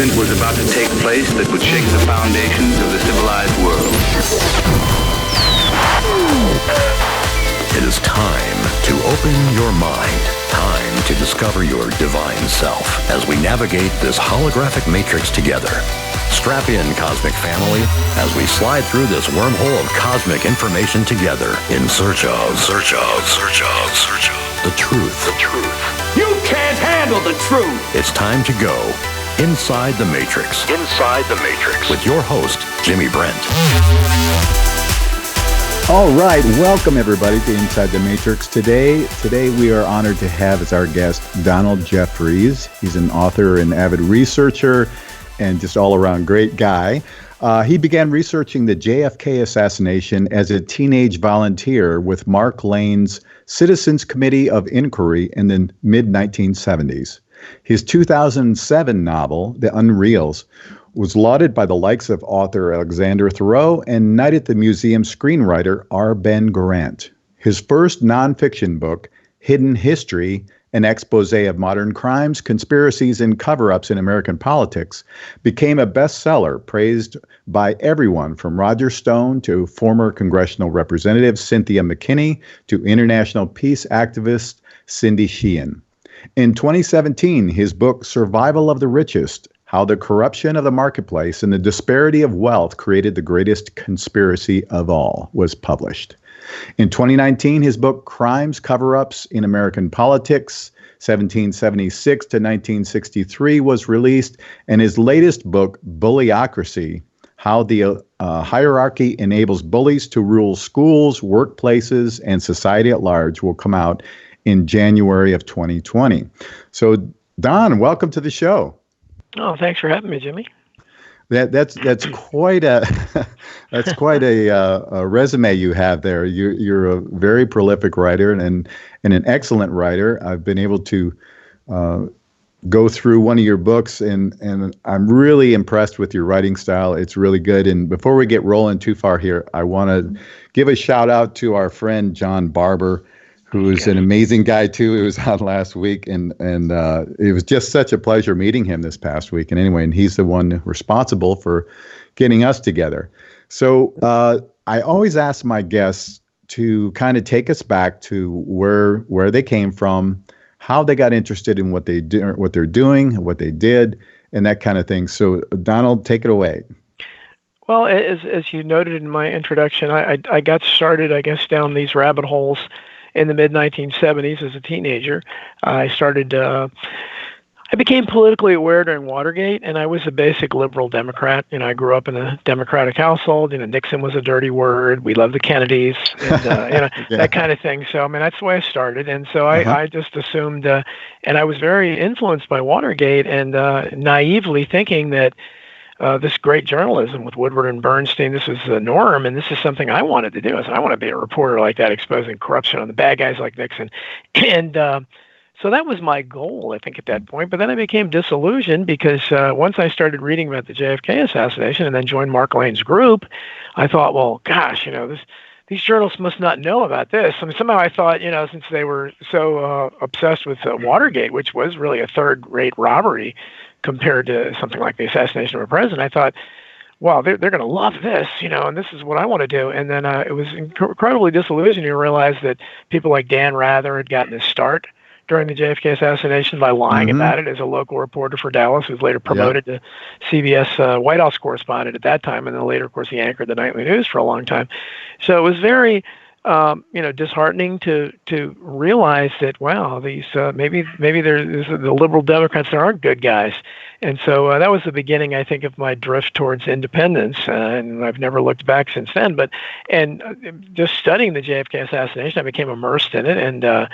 incident was about to take place that would shake the foundations of the civilized world. It is time to open your mind. Time to discover your divine self as we navigate this holographic matrix together. Strap in, cosmic family, as we slide through this wormhole of cosmic information together in search of the truth. You can't handle the truth. It's time to go inside the matrix. With your host, Jimmy Brent. All right, welcome everybody to Inside the Matrix. Today we are honored to have as our guest Donald Jeffries. He's an author and avid researcher and just all-around great guy. He began researching the JFK assassination as a teenage volunteer with Mark Lane's Citizens Committee of Inquiry in the mid-1970s. His 2007 novel, The Unreals, was lauded by the likes of author Alexander Thoreau and knighted the museum screenwriter R. Ben Garant. His first nonfiction book, Hidden History, an expose of modern crimes, conspiracies, and cover-ups in American politics, became a bestseller praised by everyone from Roger Stone to former congressional representative Cynthia McKinney to international peace activist Cindy Sheehan. In 2017, his book Survival of the Richest, How the Corruption of the Marketplace and the Disparity of Wealth Created the Greatest Conspiracy of All was published. In 2019, his book Crimes, Cover-Ups in American Politics, 1776 to 1963 was released, and his latest book, Bullyocracy, How the Hierarchy Enables Bullies to Rule Schools, Workplaces, and Society at Large will come out in January of 2020. So, Don, welcome to the show. Oh, thanks for having me, Jimmy. That's quite a resume you have there. You're a very prolific writer and an excellent writer. I've been able to go through one of your books, and I'm really impressed with your writing style. It's really good. And before we get rolling too far here, I want to give a shout out to our friend John Barber, who is an amazing guy too. He was on last week, and it was just such a pleasure meeting him this past week. And he's the one responsible for getting us together. So I always ask my guests to kind of take us back to where they came from, how they got interested in what they're doing, what they did, and that kind of thing. So Donald, take it away. Well, as you noted in my introduction, I got started, I guess, down these rabbit holes in the mid-1970s as a teenager. I became politically aware during Watergate, and I was a basic liberal Democrat. I grew up in a Democratic household. Nixon was a dirty word. We loved the Kennedys, and that kind of thing. So, that's the way I started. And so I just assumed, and I was very influenced by Watergate and naively thinking that this great journalism with Woodward and Bernstein, this was the norm, and this is something I wanted to do. I said, I want to be a reporter like that, exposing corruption on the bad guys like Nixon. And so that was my goal, I think, at that point. But then I became disillusioned because once I started reading about the JFK assassination and then joined Mark Lane's group, I thought, well, gosh, these journalists must not know about this. Somehow I thought, since they were so obsessed with Watergate, which was really a third-rate robbery, compared to something like the assassination of a president, I thought, wow, they're going to love this, and this is what I want to do. And then it was incredibly disillusioning to realize that people like Dan Rather had gotten his start during the JFK assassination by lying about it as a local reporter for Dallas, who was later promoted to CBS White House correspondent at that time, and then later, of course, he anchored the nightly news for a long time. So it was very disheartening to realize that, wow, these maybe there's the liberal Democrats that aren't good guys. And so that was the beginning, I think, of my drift towards independence, and I've never looked back since then. And just studying the JFK assassination, I became immersed in it. And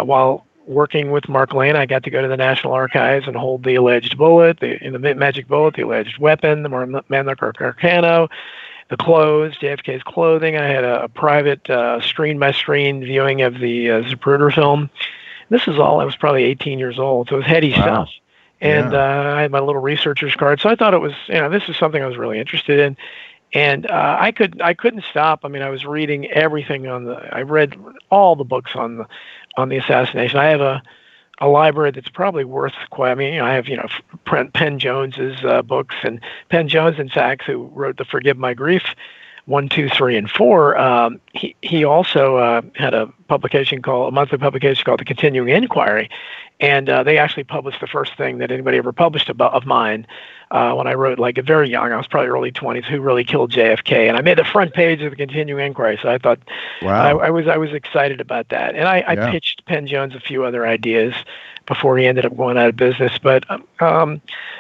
while working with Mark Lane, I got to go to the National Archives and hold the alleged bullet, the magic bullet, the alleged weapon, the Mamluk Arcano, the clothes, JFK's clothing. I had a private screen-by-screen viewing of the Zapruder film. This is all, I was probably 18 years old, so it was heady stuff. And I had my little researcher's card. So I thought it was, this is something I was really interested in. And I couldn't stop. I was reading everything I read all the books on the assassination. I have a library that's probably worth quite. I mean, I have Penn Jones's books, and Penn Jones and Sachs, who wrote the Forgive My Grief 1, 2, 3, and 4. He also had a monthly publication called The Continuing Inquiry, and they actually published the first thing that anybody ever published of mine when I wrote, like, very young. I was probably early 20s. Who really killed JFK? And I made the front page of The Continuing Inquiry, so I thought, wow, I was excited about that. And I pitched Penn Jones a few other ideas before he ended up going out of business. But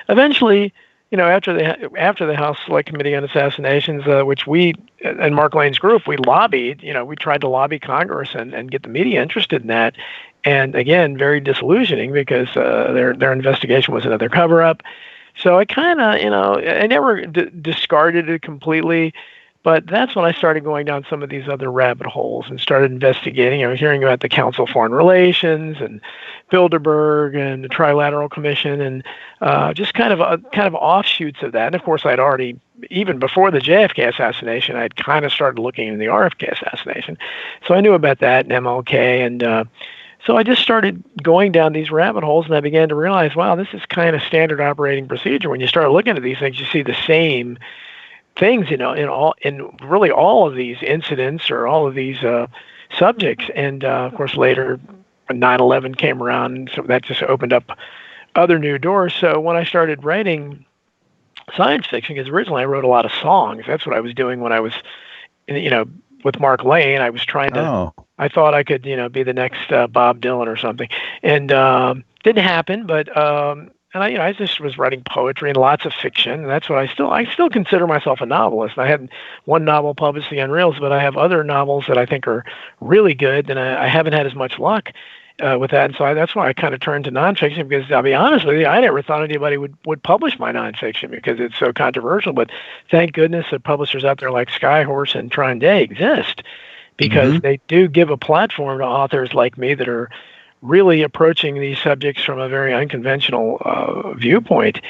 eventually, after the House Select Committee on Assassinations, which we and Mark Lane's group, we lobbied, we tried to lobby Congress and get the media interested in that. And again, very disillusioning because their investigation was another cover-up. So I kind of, I never discarded it completely. But that's when I started going down some of these other rabbit holes and started investigating, hearing about the Council of Foreign Relations and Bilderberg and the Trilateral Commission and just kind of offshoots of that. And of course, I'd already, even before the JFK assassination, I'd kind of started looking into the RFK assassination. So I knew about that and MLK. And so I just started going down these rabbit holes, and I began to realize, wow, this is kind of standard operating procedure. When you start looking at these things, you see the same things, in really all of these incidents or all of these subjects. And of course, later 9/11 came around, and so that just opened up other new doors. So when I started writing science fiction, because originally I wrote a lot of songs, that's what I was doing when I was, with Mark Lane. I was trying to. I thought I could, be the next Bob Dylan or something, and didn't happen. But and I just was writing poetry and lots of fiction, and that's what I still consider myself a novelist. I had one novel published, The Unreals, but I have other novels that I think are really good, and I haven't had as much luck with that. And so that's why I kind of turned to nonfiction, because I'll be honest with you, I never thought anybody would publish my nonfiction because it's so controversial. But thank goodness that publishers out there like Skyhorse and Trine Day exist, because they do give a platform to authors like me that are really approaching these subjects from a very unconventional viewpoint.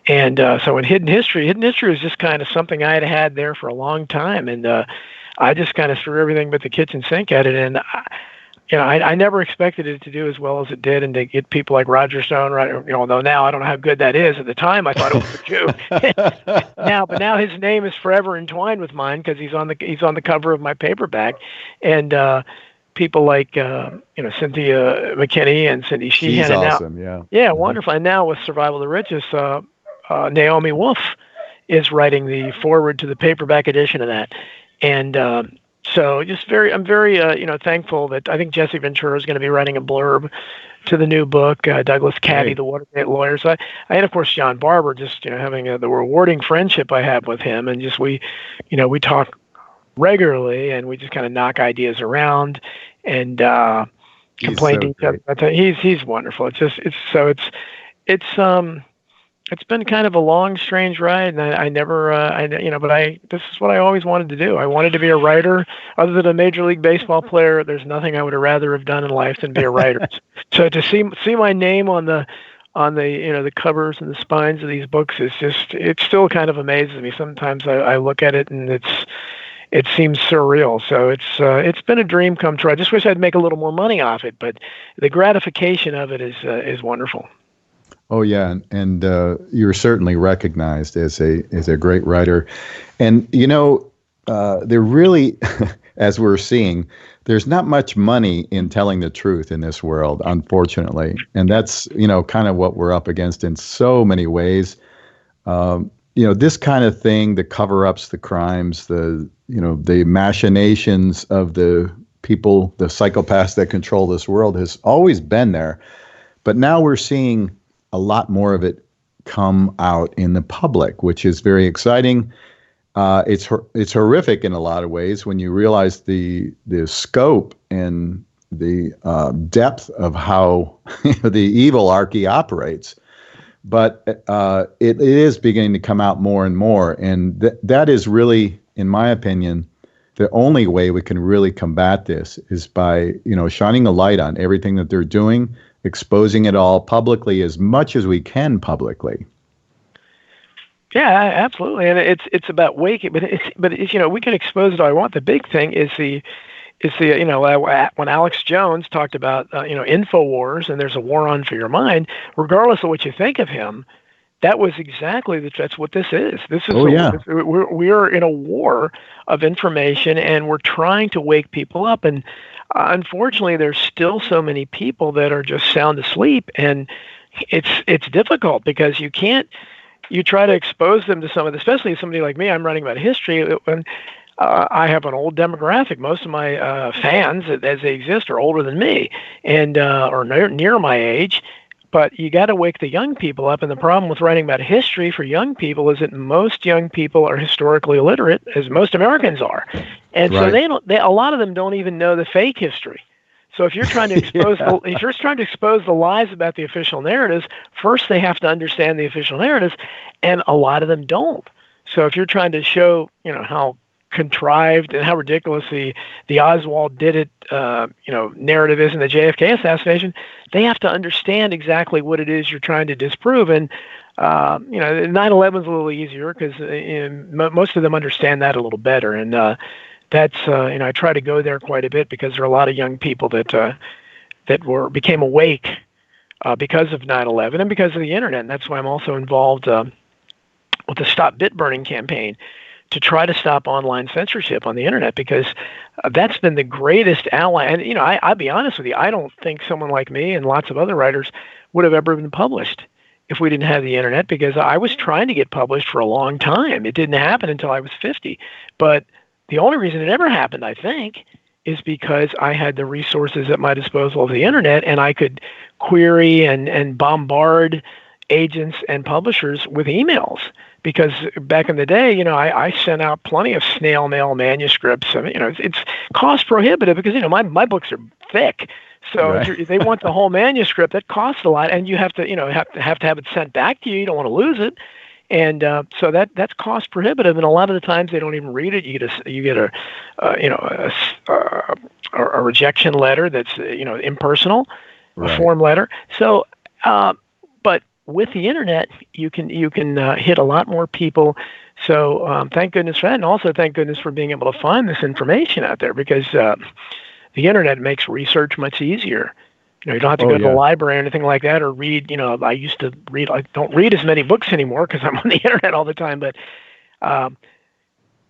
And so in Hidden History was just kind of something I had there for a long time. And I just kind of threw everything but the kitchen sink at it. And, I never expected it to do as well as it did, and to get people like Roger Stone, right? Though now I don't know how good that is. At the time, I thought it was a joke. But now his name is forever entwined with mine because he's on the cover of my paperback. And people like Cynthia McKinney and Cindy Sheehan. She's awesome, yeah, wonderful. And now with Survival of the Richest, Naomi Wolf is writing the foreword to the paperback edition of that. And so I'm very thankful that I think Jesse Ventura is going to be writing a blurb to the new book, Douglas Caddy, the Watergate lawyer. So I had, of course, John Barber, just having the rewarding friendship I have with him, and just we talk regularly, and we just kind of knock ideas around and complain to each other. He's wonderful. It's been kind of a long, strange ride, and I never, this is what I always wanted to do. I wanted to be a writer. Other than a Major League Baseball player, there's nothing I would have rather have done in life than be a writer. So to see my name on the the covers and the spines of these books it still kind of amazes me. Sometimes I look at it and it seems surreal. So it's been a dream come true. I just wish I'd make a little more money off it, but the gratification of it is wonderful. Oh yeah, and you're certainly recognized as a great writer, and there really, as we're seeing, there's not much money in telling the truth in this world, unfortunately, and that's kind of what we're up against in so many ways. This kind of thing, the cover-ups, the crimes, the machinations of the people, the psychopaths that control this world has always been there, but now we're seeing a lot more of it come out in the public, which is very exciting. It's horrific in a lot of ways when you realize the scope and the depth of how the evil archy operates. But it is beginning to come out more and more, and that is really, in my opinion, the only way we can really combat this is by shining a light on everything that they're doing, exposing it all publicly as much as we can publicly. Yeah, absolutely, and it's about waking. But we can expose it all I want. The big thing is is the, when Alex Jones talked about, InfoWars, and there's a war on for your mind, regardless of what you think of him, that was exactly that's what this is. We're in a war of information, and we're trying to wake people up. And unfortunately, there's still so many people that are just sound asleep, and it's difficult because you try to expose them to some of the, especially somebody like me. I'm writing about history, and I have an old demographic. Most of my fans, as they exist, are older than me, and or near my age. But you got to wake the young people up. And the problem with writing about history for young people is that most young people are historically illiterate, as most Americans are, and so a lot of them don't even know the fake history. So if you're trying to expose the lies about the official narratives, first they have to understand the official narratives, and a lot of them don't. So if you're trying to show, how contrived and how ridiculous the Oswald did it, narrative is in the JFK assassination, they have to understand exactly what it is you're trying to disprove. And 9/11 is a little easier because most of them understand that a little better. And that's I try to go there quite a bit because there are a lot of young people that became awake because of 9/11 and because of the internet. And that's why I'm also involved with the Stop Bit Burning campaign, to try to stop online censorship on the internet, because that's been the greatest ally. And, I'll be honest with you, I don't think someone like me and lots of other writers would have ever been published if we didn't have the internet, because I was trying to get published for a long time. It didn't happen until I was 50. But the only reason it ever happened, I think, is because I had the resources at my disposal of the internet, and I could query and bombard agents and publishers with emails. Because back in the day, I sent out plenty of snail mail manuscripts. I mean, it's cost prohibitive because, my books are thick. So if they want the whole manuscript, that costs a lot, and you have to, have to have it sent back to you. You don't want to lose it. And so that's cost prohibitive, and a lot of the times they don't even read it. You get a rejection letter that's impersonal, a form letter. So, but with the internet, you can hit a lot more people. So thank goodness for that, and also thank goodness for being able to find this information out there, because the internet makes research much easier. You don't have to go to the library or anything like that, or read. I used to read. I don't read as many books anymore because I'm on the internet all the time. But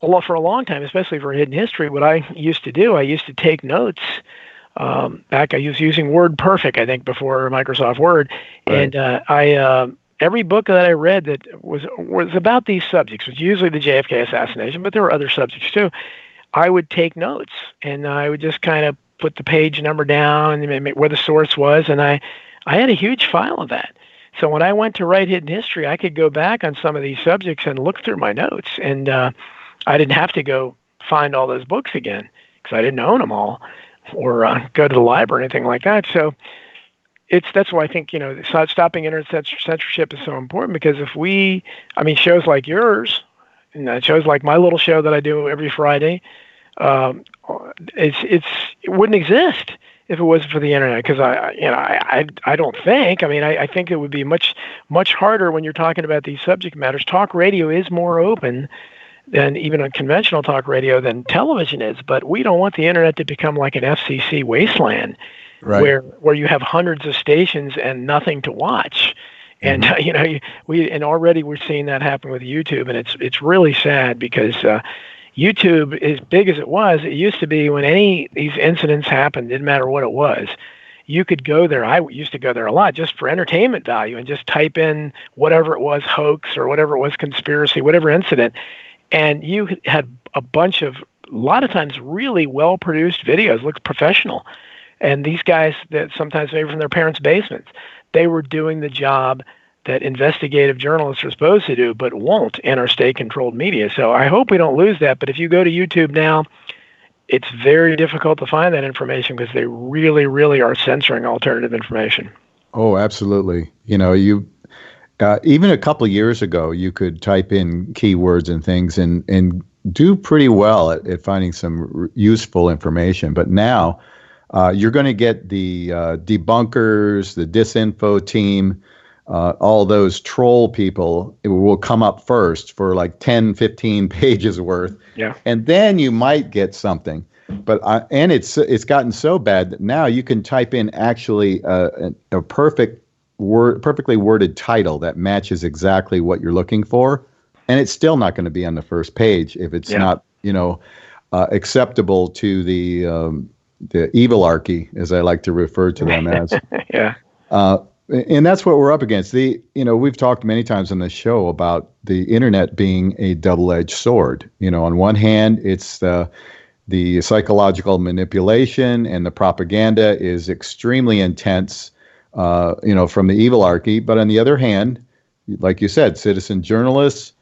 for a long time, especially for hidden history, what I used to do, I used to take notes. Back, I was using WordPerfect, I think, before Microsoft Word, and I every book that I read that was about these subjects, was usually the JFK assassination, but there were other subjects too. I would take notes, and I would just kind of put the page number down and where the source was, and I had a huge file of that. So when I went to write hidden history, I could go back on some of these subjects and look through my notes, and I didn't have to go find all those books again because I didn't own them all, or go to the library or anything like that. So that's why I think, stopping internet censorship is so important, because shows like yours, and shows like my little show that I do every Friday, it wouldn't exist if it wasn't for the internet. Because I don't think, I think it would be much, much harder when you're talking about these subject matters. Talk radio is more open than even a conventional talk radio than television is, but we don't want the internet to become like an FCC wasteland, where you have hundreds of stations and nothing to watch. And already we're seeing that happen with YouTube, and it's really sad, because YouTube, as big as it used to be, when any these incidents happened, didn't matter what it was, you could go there. I used to go there a lot just for entertainment value, and just type in whatever it was, hoax or whatever it was, conspiracy, whatever incident. And you had a lot of times really well-produced videos, looked professional. And these guys that sometimes maybe from their parents' basements, they were doing the job that investigative journalists are supposed to do, but won't in our state-controlled media. So I hope we don't lose that. But if you go to YouTube now, it's very difficult to find that information, because they really, really are censoring alternative information. Oh, absolutely. Even a couple of years ago, you could type in keywords and things and do pretty well at finding some useful information. But now you're going to get the debunkers, the disinfo team, all those troll people. It will come up first for like 10, 15 pages worth. Yeah. And then you might get something. But and it's gotten so bad that now you can type in actually a perfectly worded title that matches exactly what you're looking for, and it's still not going to be on the first page if it's not, acceptable to the evilarchy, as I like to refer to them as. Yeah. And that's what we're up against. We've talked many times on this show about the internet being a double-edged sword. On one hand, it's the psychological manipulation and the propaganda is extremely intense, from the evilarchy. But on the other hand, like you said, citizen journalists,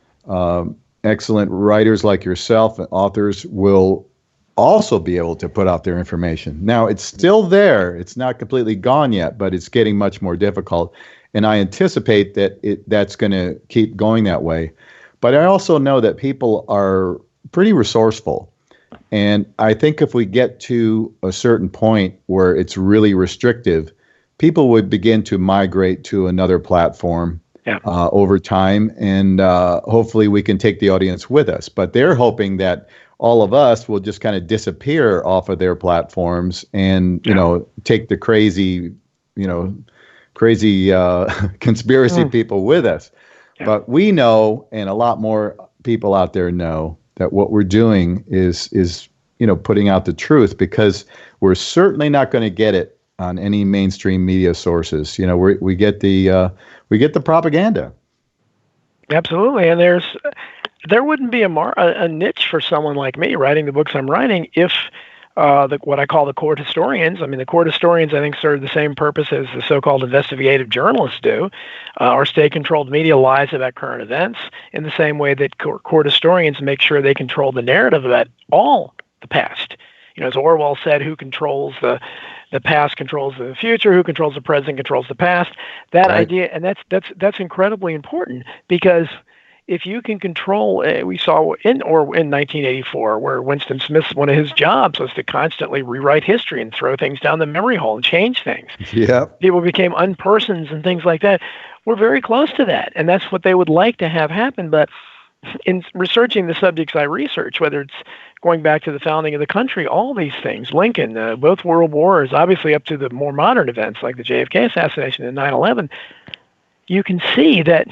excellent writers like yourself, and authors will also be able to put out their information. Now, it's still there. It's not completely gone yet, but it's getting much more difficult. And I anticipate that that's going to keep going that way. But I also know that people are pretty resourceful. And I think if we get to a certain point where it's really restrictive, people would begin to migrate to another platform over time. And hopefully we can take the audience with us. But they're hoping that all of us will just kind of disappear off of their platforms and, take the crazy conspiracy people with us. Yeah. But we know, and a lot more people out there know, that what we're doing is putting out the truth, because we're certainly not going to get it on any mainstream media sources. We get the propaganda. Absolutely. And there wouldn't be a niche for someone like me writing the books I'm writing if what I call the court historians. I mean, the court historians, I think, serve the same purpose as the so-called investigative journalists do. Our state-controlled media lies about current events in the same way that court historians make sure they control the narrative about all the past. As Orwell said, who controls the past controls the future, who controls the present controls the past. That idea, and that's incredibly important, because if you can control, we saw in 1984, where Winston Smith, one of his jobs was to constantly rewrite history and throw things down the memory hole and change things. Yeah. People became unpersons and things like that. We're very close to that, and that's what they would like to have happen. But in researching the subjects I research, whether it's going back to the founding of the country, all these things, Lincoln, both world wars, obviously up to the more modern events like the JFK assassination and 9/11, you can see that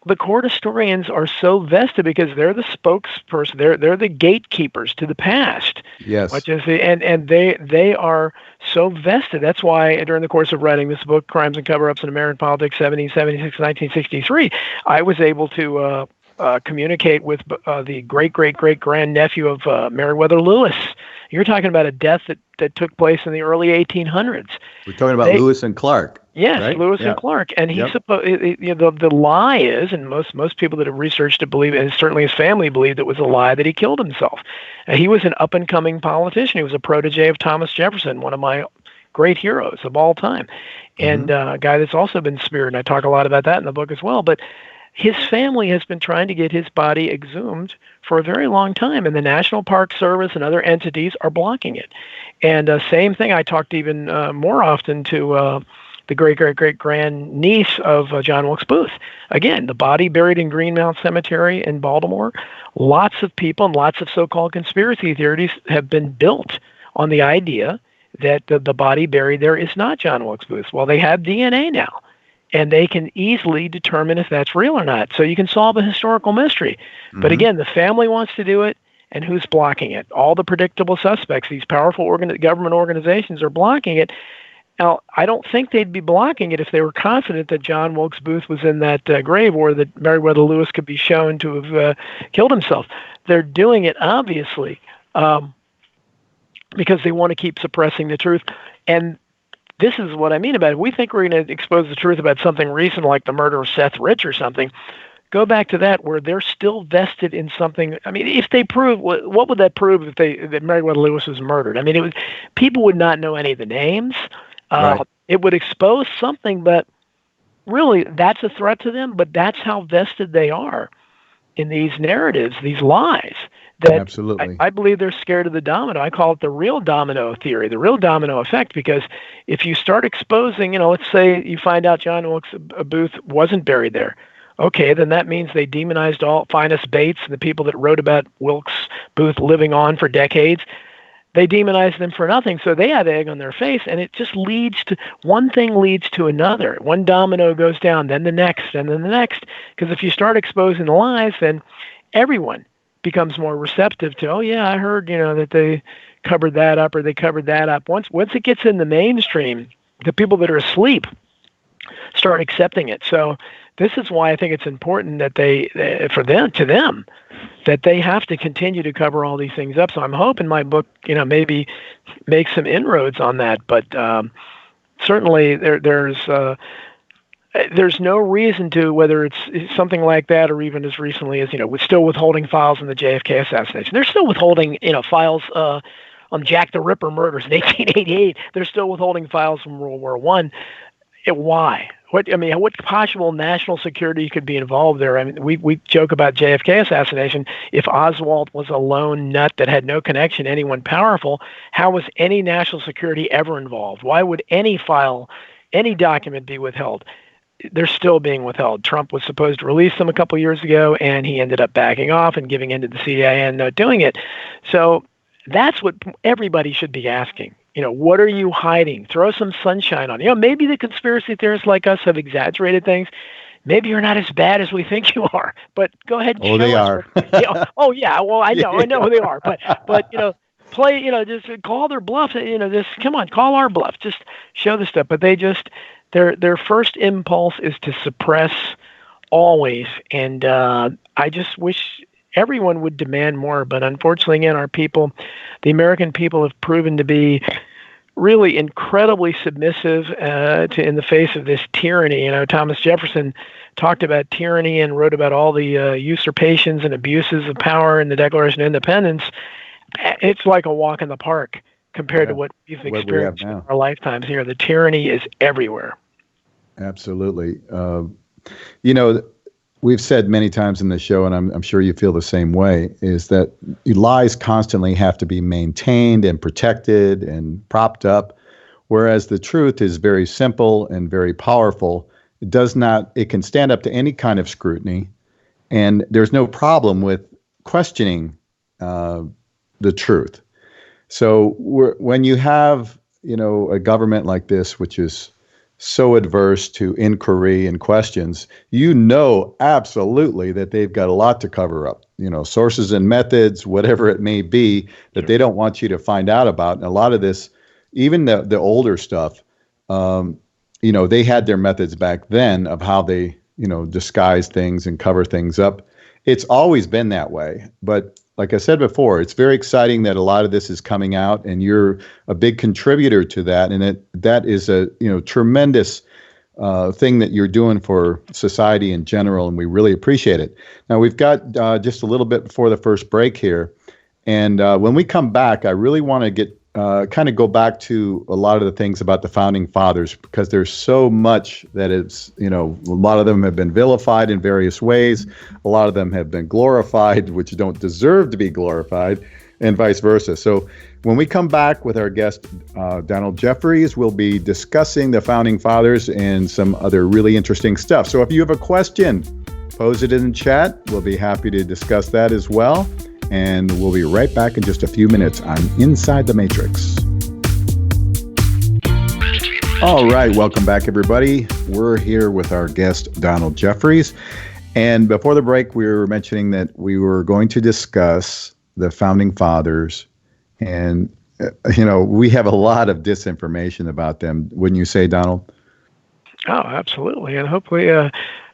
the court historians are so vested because they're the spokesperson. They're the gatekeepers to the past. Yes. Which is and they are so vested. That's why during the course of writing this book, Crimes and Cover-Ups in American Politics, 1776 to 1963, I was able to communicate with the great-great-great-grandnephew of Meriwether Lewis. You're talking about a death that took place in the early 1800s. We're talking about Lewis and Clark. Yes, right? Lewis and Clark. And he the lie is, and most people that have researched it believe, and certainly his family believed it was a lie, that he killed himself. He was an up-and-coming politician. He was a protege of Thomas Jefferson, one of my great heroes of all time, and a guy that's also been speared. And I talk a lot about that in the book as well. But his family has been trying to get his body exhumed for a very long time, and the National Park Service and other entities are blocking it. And same thing, I talked even more often to the great-great-great-grand niece of John Wilkes Booth. Again, the body buried in Greenmount Cemetery in Baltimore. Lots of people and lots of so-called conspiracy theories have been built on the idea that the body buried there is not John Wilkes Booth. Well, they have DNA now, and they can easily determine if that's real or not. So you can solve a historical mystery. But again, the family wants to do it, and who's blocking it? All the predictable suspects, these powerful government organizations are blocking it. Now, I don't think they'd be blocking it if they were confident that John Wilkes Booth was in that grave, or that Meriwether Lewis could be shown to have killed himself. They're doing it, obviously, because they want to keep suppressing the truth. And this is what I mean about it. We think we're going to expose the truth about something recent like the murder of Seth Rich or something. Go back to that, where they're still vested in something. I mean, if they prove, what would that prove if that Meriwether Lewis was murdered? I mean, people would not know any of the names. Right. It would expose something, but really that's a threat to them. But that's how vested they are in these narratives, these lies. That Absolutely. I believe they're scared of the domino. I call it the real domino theory, the real domino effect, because if you start exposing, let's say you find out John Wilkes Booth wasn't buried there. Okay, then that means they demonized all Finus Bates and the people that wrote about Wilkes Booth living on for decades. they demonize them for nothing. So they have egg on their face, and it just leads to one thing leads to another. One domino goes down, then the next, and then the next. Because if you start exposing the lies, then everyone becomes more receptive to, oh yeah, I heard, that they covered that up or they covered that up. Once it gets in the mainstream, the people that are asleep start accepting it. So this is why I think it's important that that they have to continue to cover all these things up. So I'm hoping my book, maybe make some inroads on that. But certainly there's no reason to, whether it's something like that or even as recently as, we're still withholding files on the JFK assassination. They're still withholding, files on Jack the Ripper murders in 1888. They're still withholding files from World War I. Why? What possible national security could be involved there? I mean, we joke about JFK assassination. If Oswald was a lone nut that had no connection to anyone powerful, how was any national security ever involved? Why would any file, any document be withheld? They're still being withheld. Trump was supposed to release them a couple years ago, and he ended up backing off and giving in to the CIA and not doing it. So that's what everybody should be asking. What are you hiding? Throw some sunshine on it. Maybe the conspiracy theorists like us have exaggerated things. Maybe you're not as bad as we think you are. But go ahead and show they us. Are. Oh yeah. Well, I know who they are. But play. Just call their bluff. Just come on, call our bluff. Just show the stuff. But they just their first impulse is to suppress always. And I just wish everyone would demand more, but unfortunately, again, our people, the American people, have proven to be really incredibly submissive in the face of this tyranny. Thomas Jefferson talked about tyranny and wrote about all the usurpations and abuses of power in the Declaration of Independence. It's like a walk in the park compared to what we've experienced in our lifetimes here. The tyranny is everywhere. Absolutely. We've said many times in the show, and I'm sure you feel the same way, is that lies constantly have to be maintained and protected and propped up, whereas the truth is very simple and very powerful. It can stand up to any kind of scrutiny, and there's no problem with questioning the truth. So when you have, a government like this, which is so adverse to inquiry and questions, absolutely that they've got a lot to cover up, sources and methods, whatever it may be, that they don't want you to find out about. And a lot of this, even the older stuff, they had their methods back then of how they, disguise things and cover things up. It's always been that way. But like I said before, it's very exciting that a lot of this is coming out, and you're a big contributor to that. And that is a tremendous thing that you're doing for society in general, and we really appreciate it. Now, we've got just a little bit before the first break here, and when we come back, I really want to get kind of go back to a lot of the things about the Founding Fathers, because there's so much that is, a lot of them have been vilified in various ways. A lot of them have been glorified, which don't deserve to be glorified, and vice versa. So when we come back with our guest, Donald Jeffries, we'll be discussing the Founding Fathers and some other really interesting stuff. So if you have a question, pose it in the chat. We'll be happy to discuss that as well. And we'll be right back in just a few minutes on Inside the Matrix. All right, welcome back, everybody. We're here with our guest, Donald Jeffries. And before the break, we were mentioning that we were going to discuss the Founding Fathers. And, we have a lot of disinformation about them. Wouldn't you say, Donald? Oh, absolutely. And hopefully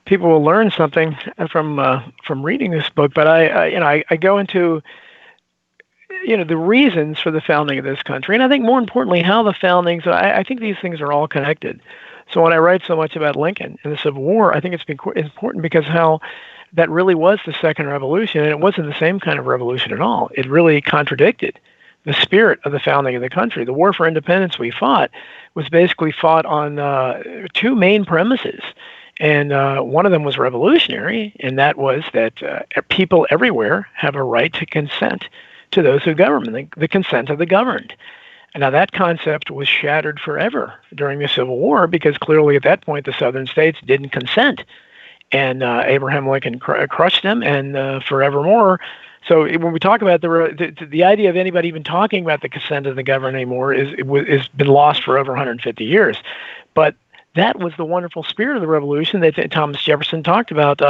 people will learn something from reading this book. But I go into the reasons for the founding of this country, and I think more importantly how the foundings. I think these things are all connected. So when I write so much about Lincoln and the Civil War, I think it's important because how that really was the second revolution, and it wasn't the same kind of revolution at all. It really contradicted the spirit of the founding of the country. The war for independence we fought was basically fought on two main premises. And one of them was revolutionary, and that was that people everywhere have a right to consent to those who govern, the consent of the governed. And now that concept was shattered forever during the Civil War, because clearly at that point the southern states didn't consent. And Abraham Lincoln crushed them, and forevermore So when we talk about the idea of anybody even talking about the consent of the government anymore is been lost for over 150 years. But that was the wonderful spirit of the revolution that Thomas Jefferson talked about.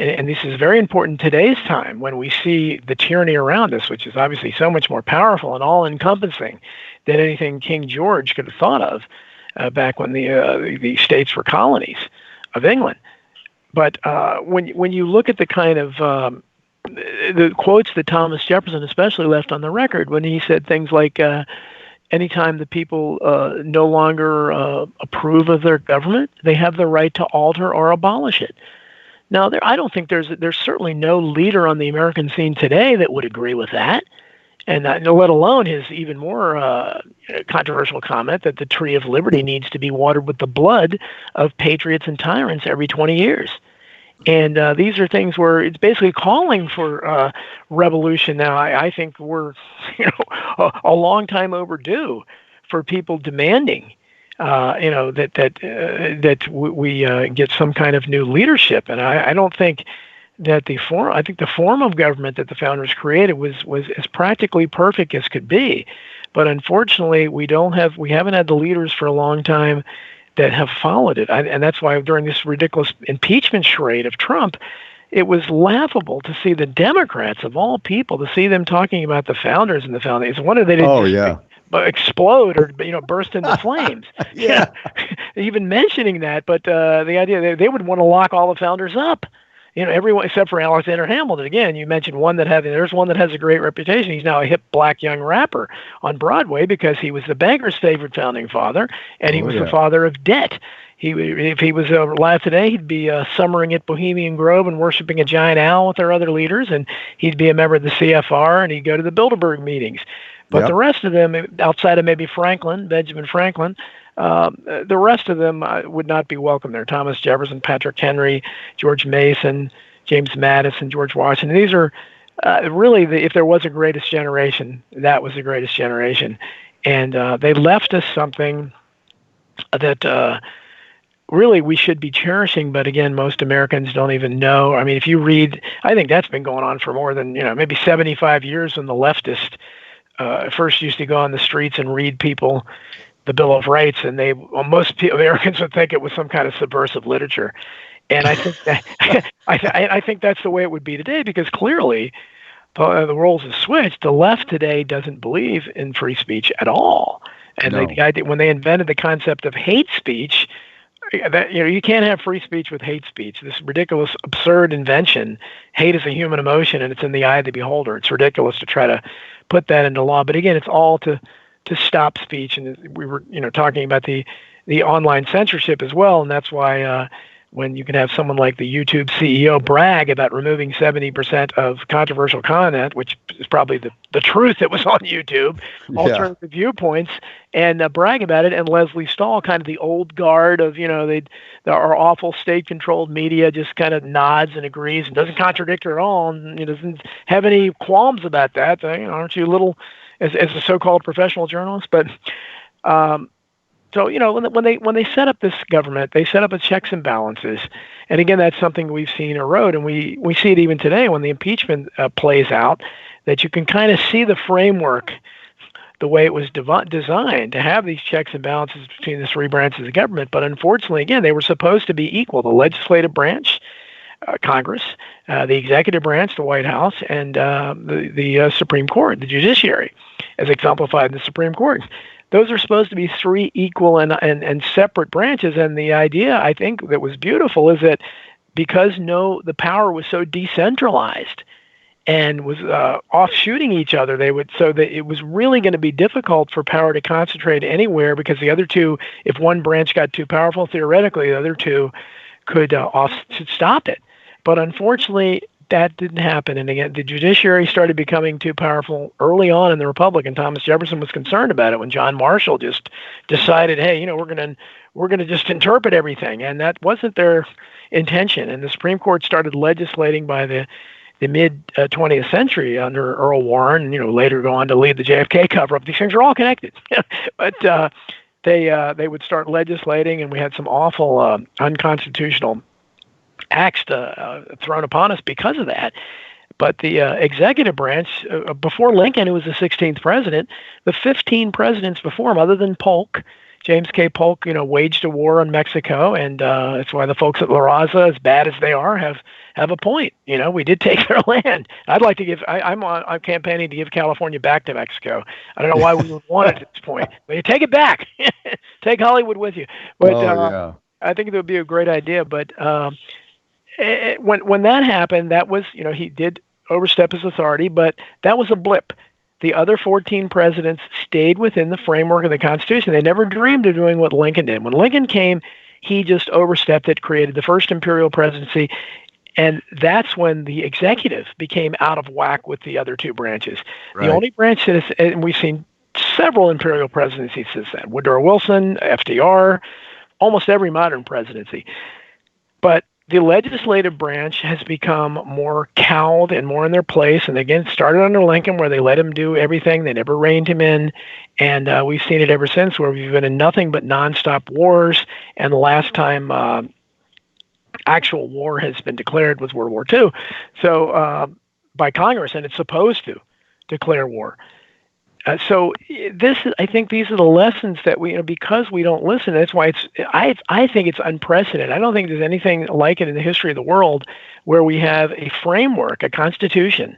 And this is very important in today's time when we see the tyranny around us, which is obviously so much more powerful and all-encompassing than anything King George could have thought of back when the states were colonies of England. But when you look at the kind of the quotes that Thomas Jefferson especially left on the record, when he said things like, anytime the people no longer approve of their government, they have the right to alter or abolish it. Now, I don't think there's certainly no leader on the American scene today that would agree with that, and let alone his even more controversial comment that the tree of liberty needs to be watered with the blood of patriots and tyrants every 20 years. And these are things where it's basically calling for revolution now. I think we're a long time overdue for people demanding that we get some kind of new leadership. And I don't think that I think the form of government that the founders created was as practically perfect as could be. But unfortunately, we haven't had the leaders for a long time that have followed it. And that's why during this ridiculous impeachment charade of Trump, it was laughable to see the Democrats, of all people, to see them talking about the founders and the founding. What did they do? Explode or burst into flames. Yeah. Even mentioning that, but the idea they would want to lock all the founders up. Everyone except for Alexander Hamilton. Again, you mentioned there's one that has a great reputation. He's now a hip black young rapper on Broadway because he was the banker's favorite founding father, and he was the father of debt. If he was alive today, he'd be summering at Bohemian Grove and worshiping a giant owl with our other leaders, and he'd be a member of the CFR, and he'd go to the Bilderberg meetings. But the rest of them, outside of maybe Benjamin Franklin, the rest of them would not be welcome there. Thomas Jefferson, Patrick Henry, George Mason, James Madison, George Washington. These are really, if there was a greatest generation, that was the greatest generation. And they left us something that really we should be cherishing. But again, most Americans don't even know. I mean, if you read, I think that's been going on for more than, maybe 75 years when the leftist first used to go on the streets and read people the Bill of Rights, and most Americans would think it was some kind of subversive literature. And I think that I think that's the way it would be today, because clearly the roles have switched. The left today doesn't believe in free speech at all, and the idea when they invented the concept of hate speech, that you can't have free speech with hate speech. This ridiculous, absurd invention. Hate is a human emotion, and it's in the eye of the beholder. It's ridiculous to try to put that into law. But again, it's all to stop speech. And we were talking about the online censorship as well, and that's why when you can have someone like the YouTube CEO brag about removing 70% of controversial content, which is probably the truth that was on YouTube, alternative viewpoints, and brag about it, and Leslie Stahl, kind of the old guard of, our awful state-controlled media, just kind of nods and agrees and doesn't contradict her at all, and doesn't have any qualms about that. Aren't you a little, as a so-called professional journalist? But so, when they set up this government, they set up a checks and balances. And again, that's something we've seen erode. And we see it even today when the impeachment plays out, that you can kind of see the framework, the way it was designed to have these checks and balances between the three branches of government. But unfortunately, again, they were supposed to be equal. The legislative branch, Congress, the executive branch, the White House, and the Supreme Court, the judiciary, as exemplified in the Supreme Court. Those are supposed to be three equal and separate branches. And the idea, I think, that was beautiful is that because the power was so decentralized and was offshooting each other, so that it was really going to be difficult for power to concentrate anywhere, because the other two, if one branch got too powerful, theoretically, the other two could stop it. But unfortunately, that didn't happen. And again, the judiciary started becoming too powerful early on in the Republic, and Thomas Jefferson was concerned about it when John Marshall just decided, hey, we're going to just interpret everything, and that wasn't their intention. And the Supreme Court started legislating by the mid 20th century under Earl Warren, and later go on to lead the JFK cover-up. These things are all connected, but they would start legislating, and we had some awful unconstitutional acts thrown upon us because of that. But the executive branch, before Lincoln, who was the 16th president, the 15 presidents before him, other than Polk, James K. Polk, waged a war on Mexico, and that's why the folks at La Raza, as bad as they are, have a point. We did take their land. I'd like to give. I'm campaigning to give California back to Mexico. I don't know why we would want it at this point, but you take it back. Take Hollywood with you. But yeah. I think it would be a great idea. But when that happened, that was he did overstep his authority, but that was a blip. The other 14 presidents stayed within the framework of the Constitution. They never dreamed of doing what Lincoln did. When Lincoln came, he just overstepped it, created the first imperial presidency, and that's when the executive became out of whack with the other two branches. Right. The only branch that is, and we've seen several imperial presidencies since then, Woodrow Wilson, FDR, almost every modern presidency. But the legislative branch has become more cowed and more in their place. And again, it started under Lincoln, where they let him do everything. They never reined him in. And we've seen it ever since, where we've been in nothing but nonstop wars. And the last time actual war has been declared was World War II. So by Congress, and it's supposed to declare war. So I think these are the lessons that because we don't listen. That's why I think it's unprecedented. I don't think there's anything like it in the history of the world, where we have a framework, a constitution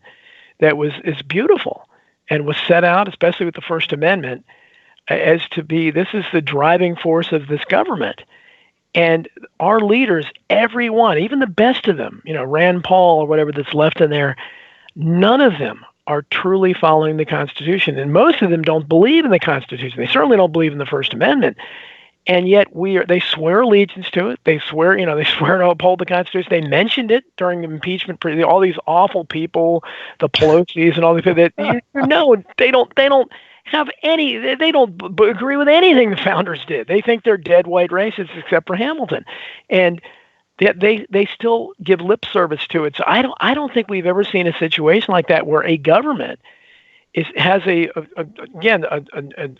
that is beautiful and was set out, especially with the First Amendment, as to be, this is the driving force of this government. And our leaders, everyone, even the best of them, Rand Paul or whatever that's left in there, none of them are truly following the Constitution. And most of them don't believe in the Constitution. They certainly don't believe in the First Amendment. And yet they swear allegiance to it. They swear to uphold the Constitution. They mentioned it during the impeachment, all these awful people, the Pelosi's and all these people they don't have any, they don't agree with anything the founders did. They think they're dead white racists except for Hamilton. And they still give lip service to it. So I don't think we've ever seen a situation like that, where a government has a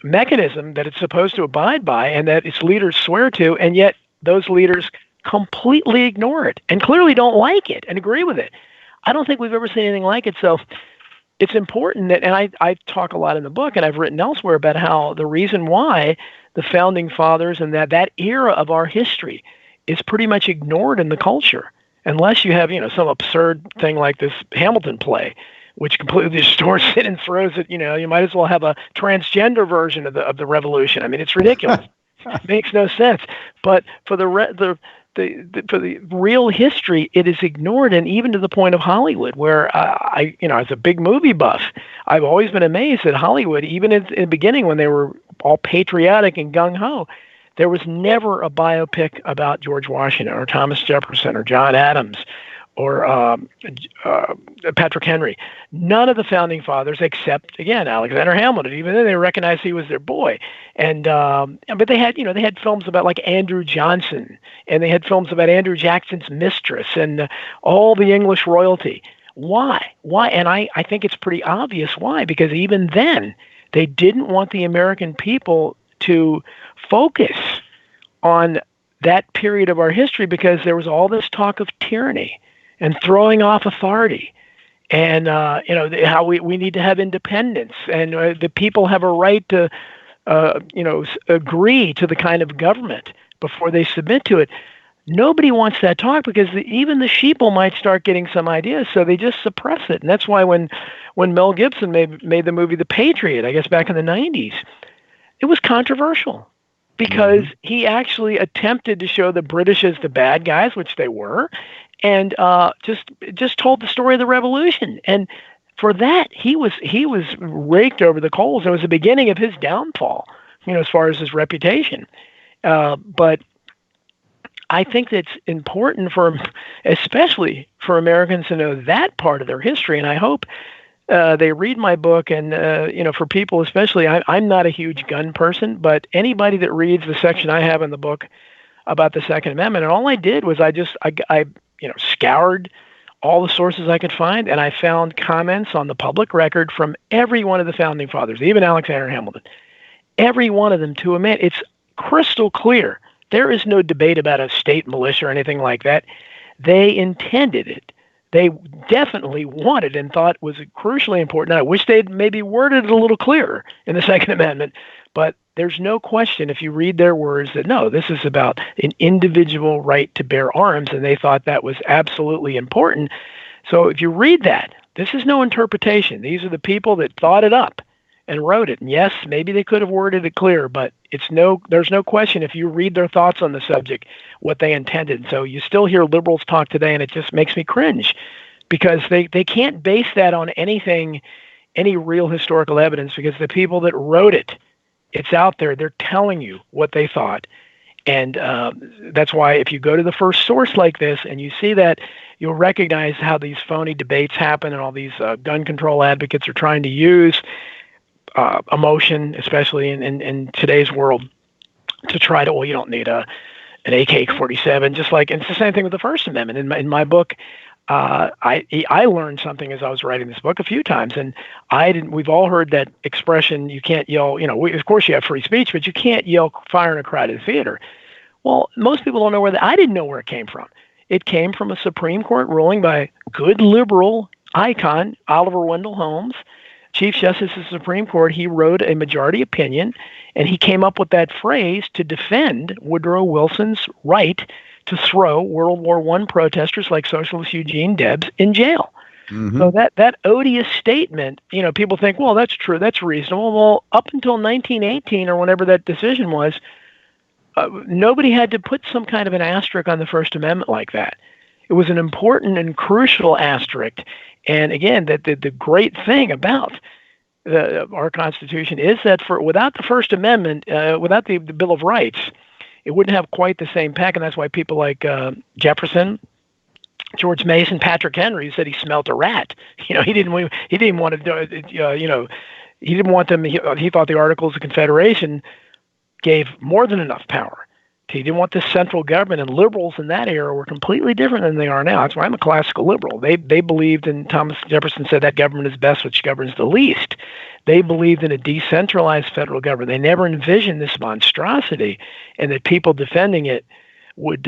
mechanism that it's supposed to abide by and that its leaders swear to, and yet those leaders completely ignore it and clearly don't like it and agree with it. I don't think we've ever seen anything like it. So it's important that, and I talk a lot in the book, and I've written elsewhere about how the reason why the founding fathers and that era of our history is pretty much ignored in the culture, unless you have some absurd thing like this Hamilton play, which completely distorts it and throws it. You might as well have a transgender version of the revolution. I mean, it's ridiculous. It makes no sense. But for the real history, it is ignored, and even to the point of Hollywood, where as a big movie buff, I've always been amazed at Hollywood, even in the beginning when they were all patriotic and gung ho. There was never a biopic about George Washington or Thomas Jefferson or John Adams or Patrick Henry. None of the founding fathers, except again Alexander Hamilton. Even then, they recognized he was their boy. And but they had films about like Andrew Johnson, and they had films about Andrew Jackson's mistress and all the English royalty. Why? And I think it's pretty obvious why. Because even then, they didn't want the American people to focus on that period of our history, because there was all this talk of tyranny and throwing off authority, and how we need to have independence, and the people have a right to agree to the kind of government before they submit to it. Nobody wants that talk, because even the sheeple might start getting some ideas, so they just suppress it. And that's why when Mel Gibson made the movie The Patriot, I guess back in the 90s, it was controversial, because he actually attempted to show the British as the bad guys, which they were, and just told the story of the revolution. And for that, he was raked over the coals. It was the beginning of his downfall, as far as his reputation. But I think it's important especially for Americans to know that part of their history. And I hope they read my book, and for people especially, I'm not a huge gun person, but anybody that reads the section I have in the book about the Second Amendment, and all I did was I scoured all the sources I could find, and I found comments on the public record from every one of the founding fathers, even Alexander Hamilton, every one of them to a man. It's crystal clear. There is no debate about a state militia or anything like that. They intended it they definitely wanted and thought was crucially important. I wish they'd maybe worded it a little clearer in the Second Amendment, but there's no question if you read their words that no, this is about an individual right to bear arms, and they thought that was absolutely important. So if you read that, this is no interpretation. These are the people that thought it up and wrote it. And yes, maybe they could have worded it clearer, but there's no question if you read their thoughts on the subject, what they intended. So you still hear liberals talk today, and it just makes me cringe because they can't base that on anything, any real historical evidence, because the people that wrote it, it's out there. They're telling you what they thought. And that's why if you go to the first source like this and you see that, you'll recognize how these phony debates happen and all these gun control advocates are trying to use emotion, especially in today's world, to try to, well, you don't need an AK-47, just like, and it's the same thing with the First Amendment. In my book, I learned something as I was writing this book a few times, and we've all heard that expression, you can't yell, of course you have free speech, but you can't yell fire in a crowded theater. Well, most people don't know I didn't know where it came from. It came from a Supreme Court ruling by good liberal icon, Oliver Wendell Holmes, Chief Justice of the Supreme Court. He wrote a majority opinion, and he came up with that phrase to defend Woodrow Wilson's right to throw World War I protesters like Socialist Eugene Debs in jail. Mm-hmm. So that odious statement, people think, well, that's true, that's reasonable. Well, up until 1918 or whenever that decision was, nobody had to put some kind of an asterisk on the First Amendment like that. It was an important and crucial asterisk. And again, that the great thing about our Constitution is that without the First Amendment, without the Bill of Rights, it wouldn't have quite the same pack. And that's why people like Jefferson, George Mason, Patrick Henry said he smelt a rat. He didn't want to. He didn't want them. He thought the Articles of Confederation gave more than enough power. He didn't want the central government, and liberals in that era were completely different than they are now. That's why I'm a classical liberal. They believed in, Thomas Jefferson said, that government is best which governs the least. They believed in a decentralized federal government. They never envisioned this monstrosity, and that people defending it would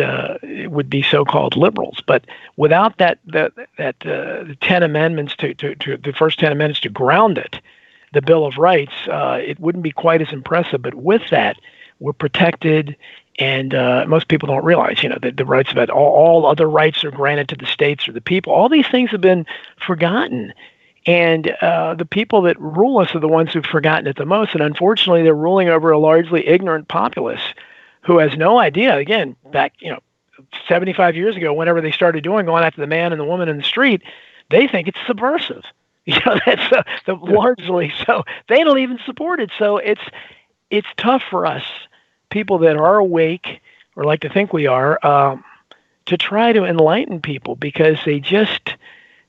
be so-called liberals. But without the 10 amendments to the first 10 amendments to ground it, the Bill of Rights, it wouldn't be quite as impressive. But with that, we're protected. And most people don't realize, that the rights of all other rights are granted to the states or the people. All these things have been forgotten. And the people that rule us are the ones who've forgotten it the most. And unfortunately, they're ruling over a largely ignorant populace who has no idea. Again, back 75 years ago, whenever they started going after the man and the woman in the street, they think it's subversive. That's largely so. They don't even support it. So it's tough for us, people that are awake or like to think we are, to try to enlighten people, because they just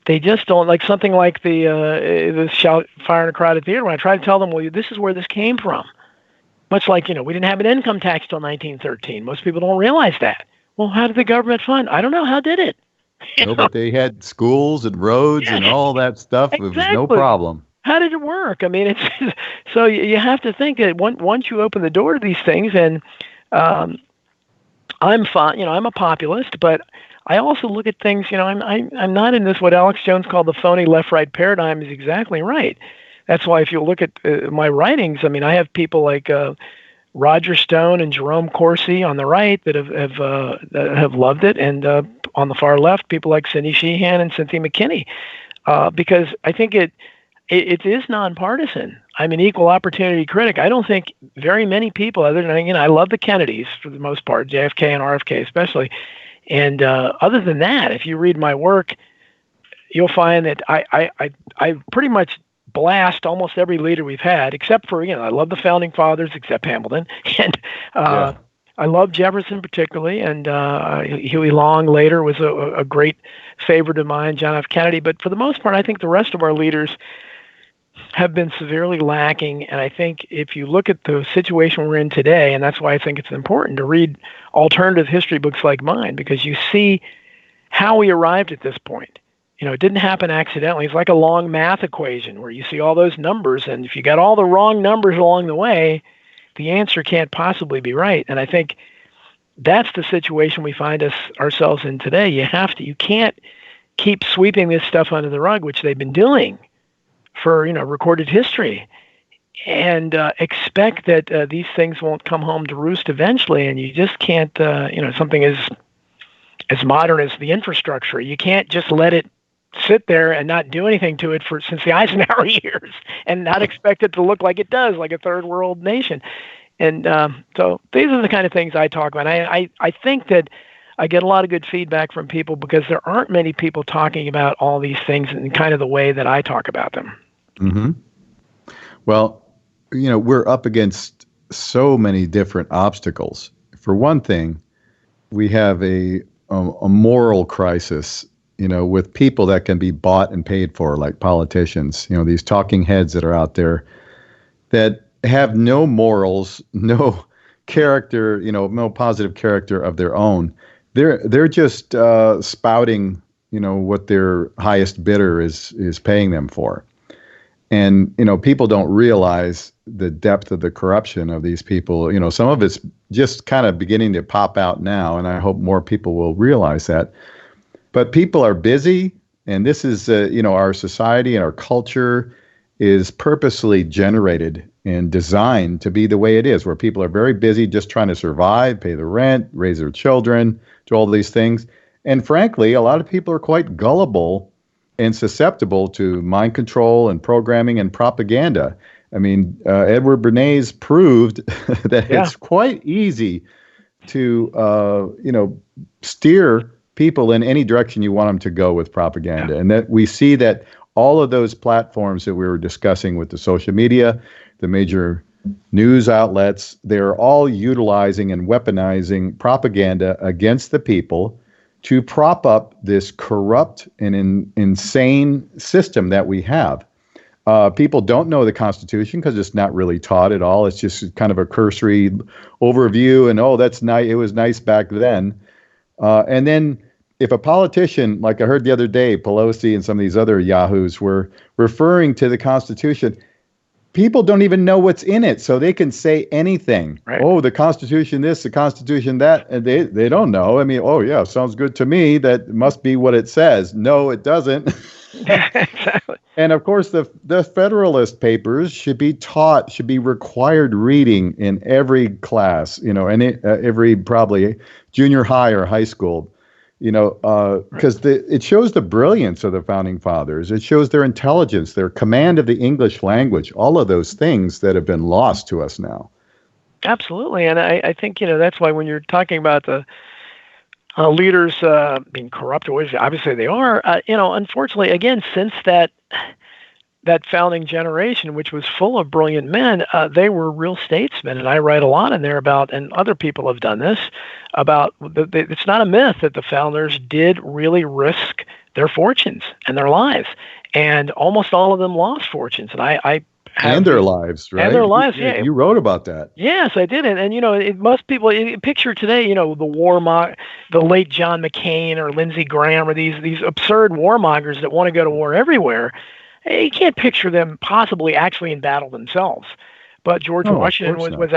don't, like something like the shout fire in a crowded theater. When I try to tell them, well, this is where this came from. Much like, we didn't have an income tax till 1913. Most people don't realize that. Well, how did the government fund? I don't know. How did it? But they had schools and roads and all that stuff. Exactly. It was no problem. How did it work? I mean, it's so you have to think that once you open the door to these things, and I'm fine. I'm a populist, but I also look at things. I'm not in this what Alex Jones called the phony left-right paradigm. Is exactly right. That's why if you look at my writings, I mean, I have people like Roger Stone and Jerome Corsi on the right that have loved it, and on the far left, people like Cindy Sheehan and Cynthia McKinney, because I think it is nonpartisan. I'm an equal opportunity critic. I don't think very many people, other than, I love the Kennedys for the most part, JFK and RFK especially. And other than that, if you read my work, you'll find that I pretty much blast almost every leader we've had, except for, I love the founding fathers, except Hamilton. And I love Jefferson particularly, and Huey Long later was a great favorite of mine, John F. Kennedy. But for the most part, I think the rest of our leaders have been severely lacking. And I think if you look at the situation we're in today, and that's why I think it's important to read alternative history books like mine, because you see how we arrived at this point. It didn't happen accidentally. It's like a long math equation where you see all those numbers, and if you got all the wrong numbers along the way, the answer can't possibly be right. And I think that's the situation we find ourselves in today. You can't keep sweeping this stuff under the rug, which they've been doing for recorded history, and expect that these things won't come home to roost eventually. And you just can't, something as modern as the infrastructure, you can't just let it sit there and not do anything to it since the Eisenhower years, and not expect it to look like it does, like a third world nation. And so these are the kind of things I talk about. I think that I get a lot of good feedback from people because there aren't many people talking about all these things in kind of the way that I talk about them. Mm-hmm. Well, we're up against so many different obstacles. For one thing, we have a moral crisis, with people that can be bought and paid for, like politicians, these talking heads that are out there that have no morals, no character, no positive character of their own. They're just spouting, what their highest bidder is paying them for. And, people don't realize the depth of the corruption of these people. Some of it's just kind of beginning to pop out now, and I hope more people will realize that. But people are busy, and this is, our society and our culture is purposely generated and designed to be the way it is, where people are very busy just trying to survive, pay the rent, raise their children, do all these things. And frankly, a lot of people are quite gullible and susceptible to mind control and programming and propaganda. I mean, Edward Bernays proved that it's quite easy to, steer people in any direction you want them to go with propaganda. And that we see that all of those platforms that we were discussing with the social media, the major news outlets, they're all utilizing and weaponizing propaganda against the people to prop up this corrupt and insane system that we have. People don't know the Constitution because it's not really taught at all. It's just kind of a cursory overview, and that's nice. It was nice back then. And then if a politician, like I heard the other day, Pelosi and some of these other yahoos were referring to the Constitution, people don't even know what's in it, so they can say anything. Right. Oh, the Constitution this, the Constitution that, and they don't know. I mean, sounds good to me. That must be what it says. No, it doesn't. Exactly. And of course, the Federalist Papers should be taught, should be required reading in every class, and every probably junior high or high school. Because it shows the brilliance of the Founding Fathers. It shows their intelligence, their command of the English language, all of those things that have been lost to us now. Absolutely. And I think, that's why when you're talking about the leaders being corrupt, obviously they are, unfortunately, again, since that founding generation, which was full of brilliant men, they were real statesmen. And I write a lot in there about, and other people have done this, about it's not a myth that the founders did really risk their fortunes and their lives. And almost all of them lost fortunes. And and their lives, right? And their lives, yeah. You wrote about that. Yes, I did. And most people picture today, the late John McCain or Lindsey Graham or these absurd warmongers that want to go to war everywhere. You can't picture them possibly actually in battle themselves. But George Washington was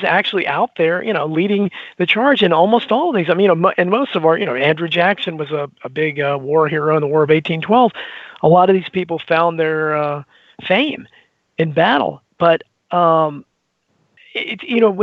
actually out there, leading the charge in almost all of these. I mean, and most of our, Andrew Jackson was a big war hero in the War of 1812. A lot of these people found their fame in battle. But, when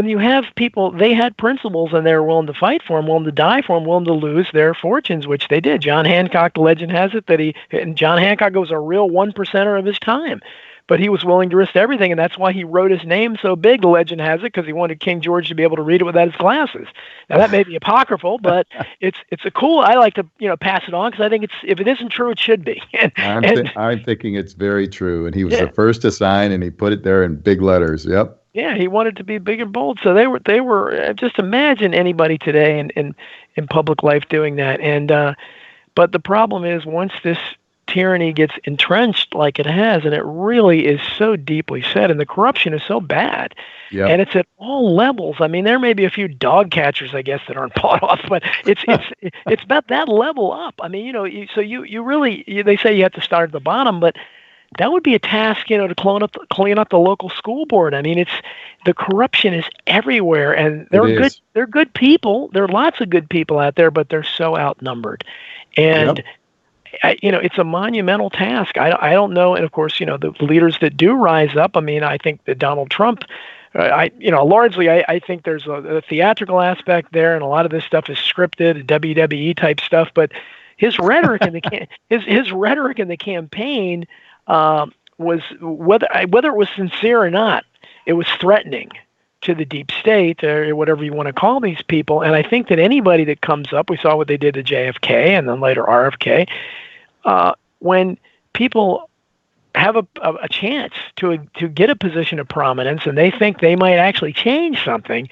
you have people, they had principles and they were willing to fight for them, willing to die for them, willing to lose their fortunes, which they did. John Hancock, the legend has it and John Hancock was a real 1%er of his time. But he was willing to risk everything, and that's why he wrote his name so big, the legend has it, because he wanted King George to be able to read it without his glasses. Now, that may be apocryphal, but it's a cool, I like to pass it on, because I think if it isn't true, it should be. I'm thinking it's very true, and he was the first to sign, and he put it there in big letters, yep. Yeah, he wanted to be big and bold, so they were just imagine anybody today in public life doing that. And but the problem is, once this tyranny gets entrenched like it has, and it really is so deeply set, and the corruption is so bad, and it's at all levels. I mean, there may be a few dog catchers, I guess, that aren't bought off, but it's about that level up. I mean, you really they say you have to start at the bottom, but that would be a task, to clean up the local school board. I mean, the corruption is everywhere, and they're good people. There are lots of good people out there, but they're so outnumbered, and. it's a monumental task. I don't know. And of course, the leaders that do rise up, I mean, I think that Donald Trump, largely, I think there's a theatrical aspect there, and a lot of this stuff is scripted, WWE type stuff. But his rhetoric in the his rhetoric in the campaign was whether it was sincere or not, it was threatening to the deep state or whatever you want to call these people. And I think that anybody that comes up, we saw what they did to JFK and then later RFK, when people have a chance to get a position of prominence and they think they might actually change something,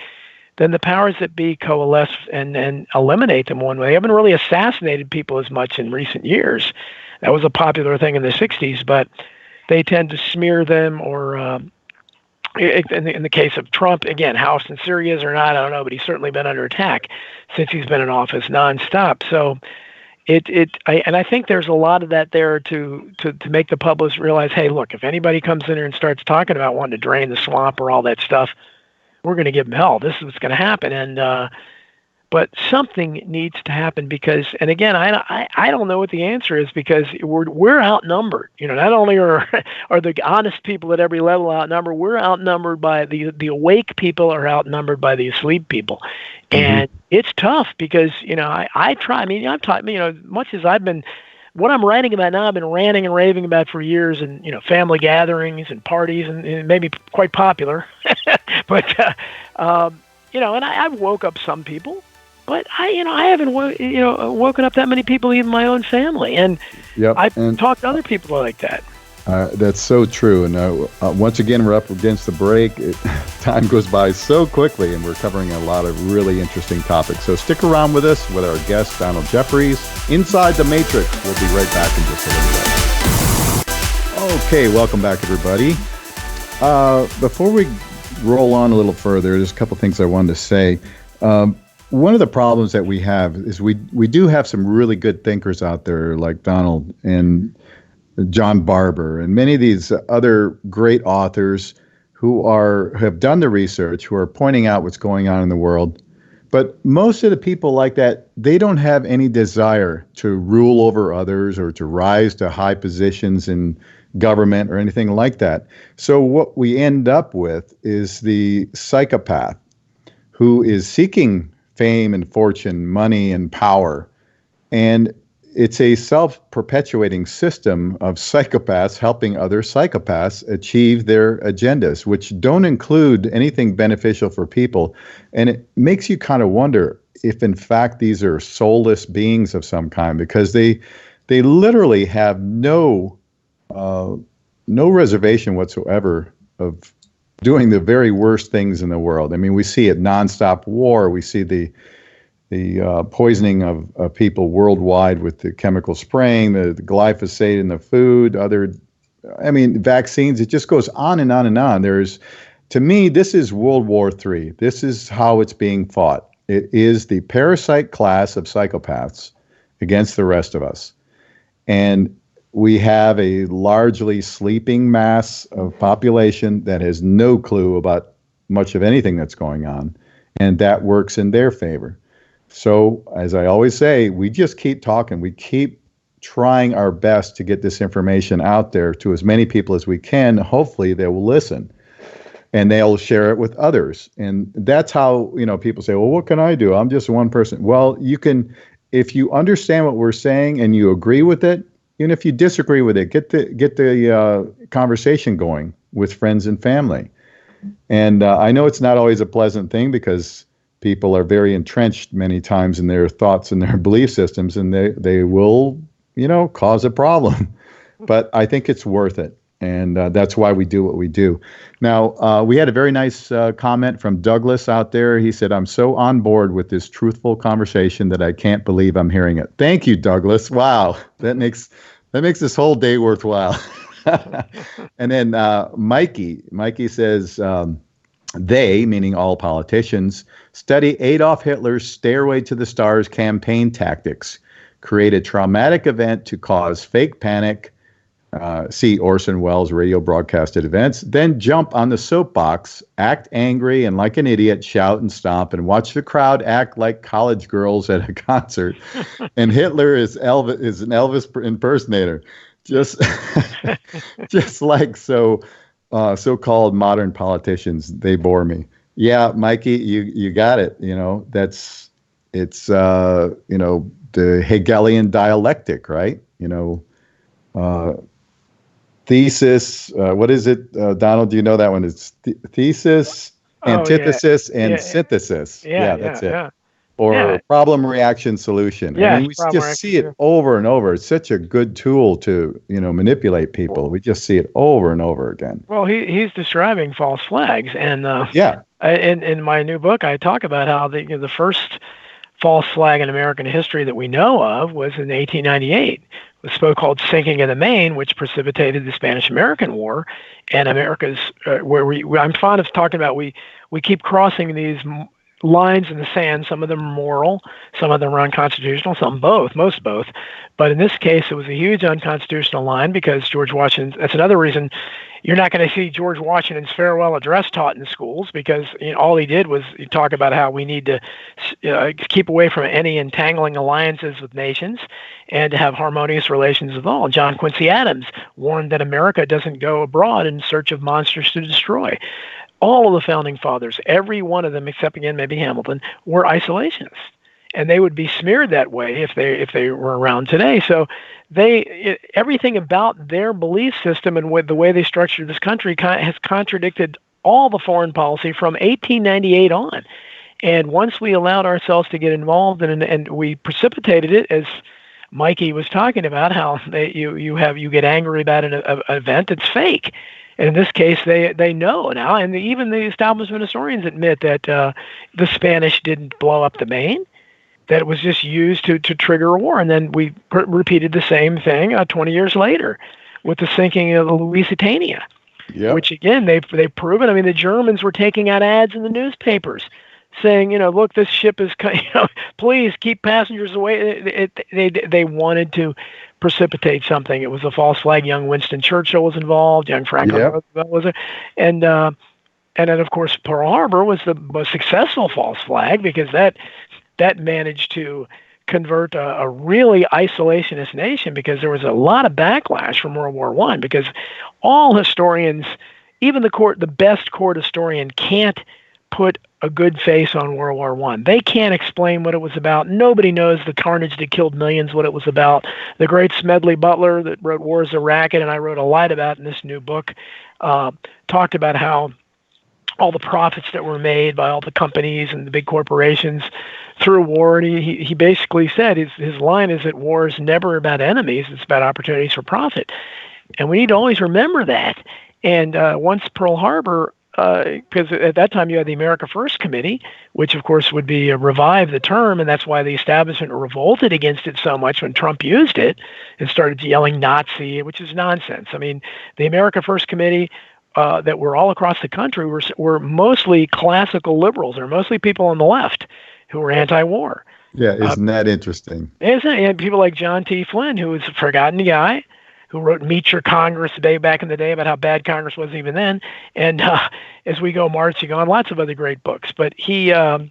then the powers that be coalesce and eliminate them one way. They haven't really assassinated people as much in recent years. That was a popular thing in the 60s, but they tend to smear them or in the case of Trump, again, how sincere he is or not, I don't know, but he's certainly been under attack since he's been in office nonstop. So I think there's a lot of that there to make the public realize, hey, look, if anybody comes in here and starts talking about wanting to drain the swamp or all that stuff, we're going to give them hell. This is what's going to happen. And but something needs to happen because, and again, I don't know what the answer is because we're outnumbered. Not only are the honest people at every level outnumbered, we're outnumbered by the awake people are outnumbered by the asleep people, and it's tough because I try. I mean, I've taught much as I've been. What I'm writing about now, I've been ranting and raving about for years, and family gatherings and parties, and maybe quite popular, but and I've woke up some people. But I haven't woken up that many people, even my own family, and I've talked to other people like that. That's so true. And once again, we're up against the break. Time goes by so quickly, and we're covering a lot of really interesting topics. So stick around with us with our guest, Donald Jeffries, Inside the Matrix. We'll be right back in just a little bit. Okay, welcome back, everybody. Before we roll on a little further, there's a couple things I wanted to say. One of the problems that we have is we do have some really good thinkers out there like Donald and John Barber and many of these other great authors who have done the research, who are pointing out what's going on in the world. But most of the people like that, they don't have any desire to rule over others or to rise to high positions in government or anything like that. So what we end up with is the psychopath who is seeking fame and fortune, money and power. And it's a self-perpetuating system of psychopaths helping other psychopaths achieve their agendas, which don't include anything beneficial for people. And it makes you kind of wonder if, in fact, these are soulless beings of some kind, because they literally have no reservation whatsoever of doing the very worst things in the world. I mean, we see it nonstop war. We see the poisoning of people worldwide with the chemical spraying, the glyphosate in the food, vaccines. It just goes on and on and on. To me, this is World War III. This is how it's being fought. It is the parasite class of psychopaths against the rest of us. And we have a largely sleeping mass of population that has no clue about much of anything that's going on, and that works in their favor. So, as I always say, we just keep talking. We keep trying our best to get this information out there to as many people as we can. Hopefully, they will listen, and they'll share it with others. And that's how, people say, well, what can I do? I'm just one person. Well, you can, if you understand what we're saying and you agree with it, even if you disagree with it, get the conversation going with friends and family. And I know it's not always a pleasant thing because people are very entrenched many times in their thoughts and their belief systems, and they will, cause a problem. But I think it's worth it. And that's why we do what we do. Now, we had a very nice comment from Douglas out there. He said, I'm so on board with this truthful conversation that I can't believe I'm hearing it. Thank you, Douglas. Wow. That makes this whole day worthwhile. And then Mikey says, they, meaning all politicians, study Adolf Hitler's Stairway to the Stars campaign tactics, create a traumatic event to cause fake panic, see Orson Welles' radio broadcasted events, then jump on the soapbox, act angry and like an idiot, shout and stomp, and watch the crowd act like college girls at a concert. And Hitler is an Elvis impersonator, just just like so-called modern politicians. They bore me. Yeah, Mikey, you got it. It's the Hegelian dialectic, right? Thesis, what is it, Donald? Do you know that one? It's thesis, antithesis, and synthesis. That's it. Yeah. Or problem, reaction, solution. Yeah, we just see it over and over. It's such a good tool to manipulate people. We just see it over and over again. Well, he's describing false flags, and in my new book, I talk about how the first false flag in American history that we know of was in 1898. The so-called sinking of the Maine, which precipitated the Spanish-American War, and America's I'm fond of talking about we keep crossing these lines in the sand. Some of them are moral, some of them are unconstitutional, most both. But in this case, it was a huge unconstitutional line because George Washington. That's another reason you're not going to see George Washington's farewell address taught in schools, because all he did was talk about how we need to keep away from any entangling alliances with nations and to have harmonious relations with all. John Quincy Adams warned that America doesn't go abroad in search of monsters to destroy. All of the founding fathers, every one of them, except again maybe Hamilton, were isolationists, and they would be smeared that way if they were around today. So everything about their belief system and the way they structured this country has contradicted all the foreign policy from 1898 on. And once we allowed ourselves to get involved and we precipitated it, as Mikey was talking about, how you get angry about an event that's fake. And in this case, they know now, and even the establishment historians admit that the Spanish didn't blow up the Maine, that it was just used to trigger a war. And then we repeated the same thing 20 years later with the sinking of the Lusitania, which, again, they've proven. I mean, the Germans were taking out ads in the newspapers saying, look, this ship is, please keep passengers away. They wanted to precipitate something. It was a false flag. Young Winston Churchill was involved. Young Franklin Roosevelt was there. And then, of course, Pearl Harbor was the most successful false flag, because that managed to convert a really isolationist nation, because there was a lot of backlash from World War I, because all historians, even the best court historian, can't put a good face on World War I. They can't explain what it was about. Nobody knows the carnage that killed millions, what it was about. The great Smedley Butler that wrote War is a Racket, and I wrote a lot about in this new book, talked about how all the profits that were made by all the companies and the big corporations through war. And he basically said, his line is that war is never about enemies, it's about opportunities for profit. And we need to always remember that. And once Pearl Harbor, because at that time you had the America First Committee, which of course would be revive the term, and that's why the establishment revolted against it so much when Trump used it and started yelling Nazi, which is nonsense. I mean, the America First Committee that were all across the country were mostly classical liberals, or mostly people on the left who were anti-war. Yeah, isn't that interesting? Isn't it? You had people like John T. Flynn, who was a forgotten guy, who wrote Meet Your Congress back in the day about how bad Congress was even then, and As We Go Marching On, lots of other great books. But he was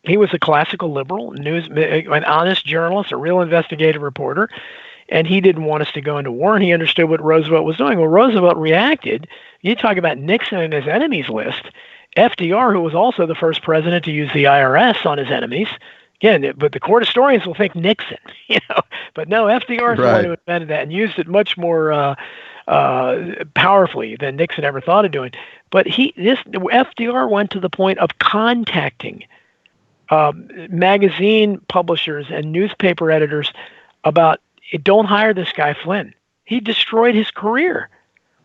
a classical liberal, an honest journalist, a real investigative reporter, and he didn't want us to go into war, and he understood what Roosevelt was doing. Well, Roosevelt reacted. You talk about Nixon and his enemies list. FDR, who was also the first president to use the IRS on his enemies, again, but the court historians will think Nixon, But no, FDR is the one who invented that and used it much more powerfully than Nixon ever thought of doing. But FDR went to the point of contacting magazine publishers and newspaper editors about, don't hire this guy Flynn. He destroyed his career.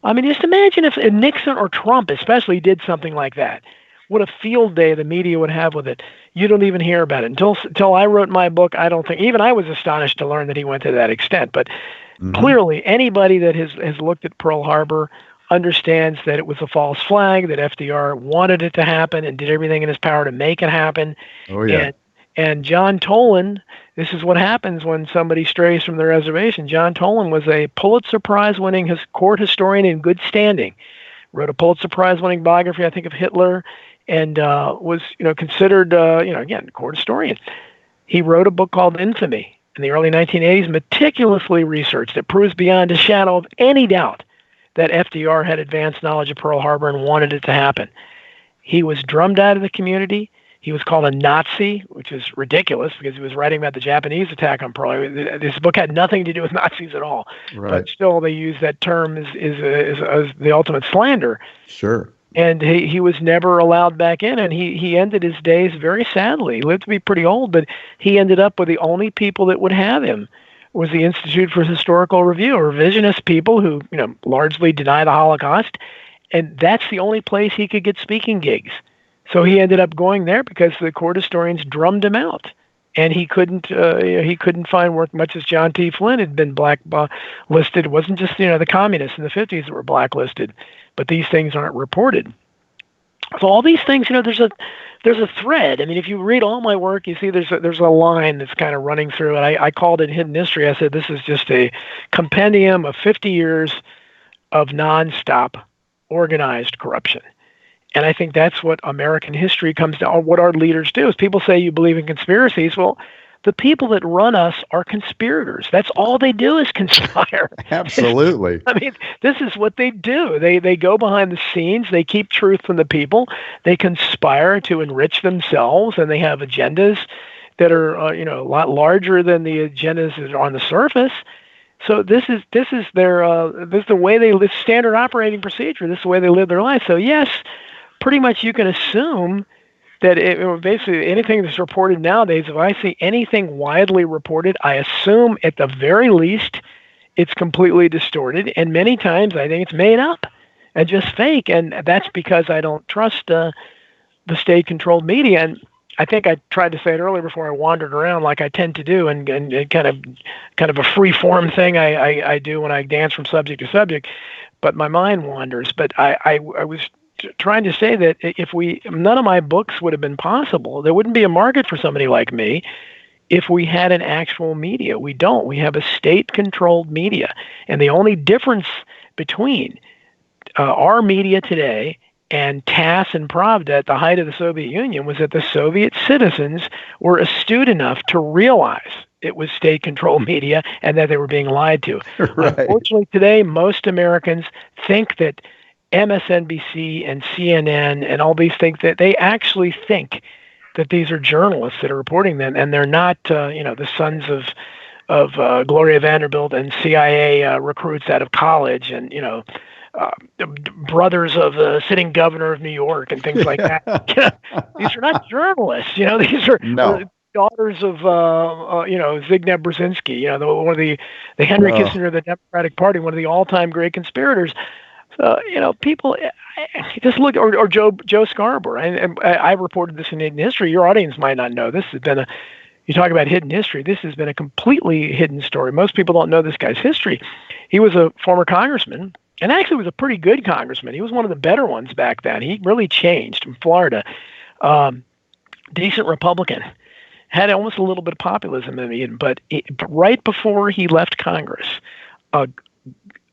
I mean, just imagine if Nixon or Trump especially did something like that. What a field day the media would have with it. You don't even hear about it. Until I wrote my book, I don't think, even I was astonished to learn that he went to that extent. But clearly, anybody that has looked at Pearl Harbor understands that it was a false flag, that FDR wanted it to happen and did everything in his power to make it happen. Oh, yeah. And John Toland, this is what happens when somebody strays from the reservation. John Toland was a Pulitzer Prize-winning court historian in good standing. Wrote a Pulitzer Prize-winning biography, I think, of Hitler, and was, considered, again, court historian. He wrote a book called Infamy in the early 1980s, meticulously researched. It proves beyond a shadow of any doubt that FDR had advanced knowledge of Pearl Harbor and wanted it to happen. He was drummed out of the community. He was called a Nazi, which is ridiculous because he was writing about the Japanese attack on Pearl Harbor. This book had nothing to do with Nazis at all. Right. But still, they use that term as the ultimate slander. Sure. And he was never allowed back in, and he ended his days very sadly. He lived to be pretty old, but he ended up with the only people that would have him was the Institute for Historical Review, revisionist people who largely deny the Holocaust, and that's the only place he could get speaking gigs. So he ended up going there because the court historians drummed him out, and he couldn't find work. Much as John T. Flynn had been blacklisted, it wasn't just the communists in the 50s that were blacklisted, but these things aren't reported. So all these things, there's a thread. I mean, if you read all my work, you see there's a line that's kind of running through it. I called it Hidden History. I said this is just a compendium of 50 years of nonstop organized corruption. And I think that's what American history comes down, or what our leaders do. Is people say you believe in conspiracies. Well, the people that run us are conspirators. That's all they do is conspire. Absolutely. I mean, this is what they do. They go behind the scenes. They keep truth from the people. They conspire to enrich themselves, and they have agendas that are a lot larger than the agendas that are on the surface. So this is the way they live, standard operating procedure. This is the way they live their life. So yes, pretty much you can assume that basically anything that's reported nowadays, if I see anything widely reported, I assume at the very least it's completely distorted, and many times I think it's made up and just fake, and that's because I don't trust the state-controlled media. And I think I tried to say it earlier before I wandered around like I tend to do, and kind of a free-form thing I do when I dance from subject to subject, but my mind wanders. But I was trying to say that none of my books would have been possible. There wouldn't be a market for somebody like me if we had an actual media. We don't. We have a state-controlled media. And the only difference between our media today and TASS and Pravda at the height of the Soviet Union was that the Soviet citizens were astute enough to realize it was state-controlled media and that they were being lied to. Right. Unfortunately, today, most Americans think that MSNBC and CNN and all these things, that they actually think that these are journalists that are reporting them, and they're not, the sons of Gloria Vanderbilt and CIA recruits out of college, and brothers of the sitting governor of New York and things like that. These are not journalists. These are daughters of Zbigniew Brzezinski. One of the Henry Kissinger of the Democratic Party, one of the all-time great conspirators. People just look, or Joe Scarborough. And I reported this in Hidden History. Your audience might not know. This has been you talk about hidden history. This has been a completely hidden story. Most people don't know this guy's history. He was a former congressman, and actually was a pretty good congressman. He was one of the better ones back then. He really changed from Florida. Decent Republican. Had almost a little bit of populism in him, but right before he left Congress, a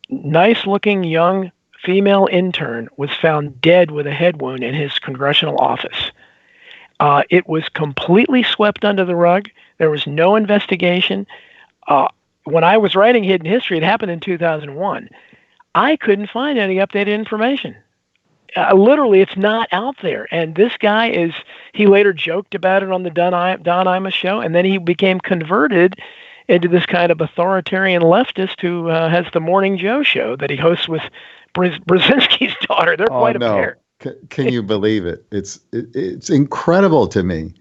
nice-looking young female intern was found dead with a head wound in his congressional office. It was completely swept under the rug. There was no investigation. When I was writing Hidden History, it happened in 2001. I couldn't find any updated information. Literally, it's not out there. And this guy he later joked about it on the Don Imus show, and then he became converted into this kind of authoritarian leftist who has the Morning Joe show that he hosts with Brzezinski's daughter. They're quite a pair. Can you believe it? It's incredible to me.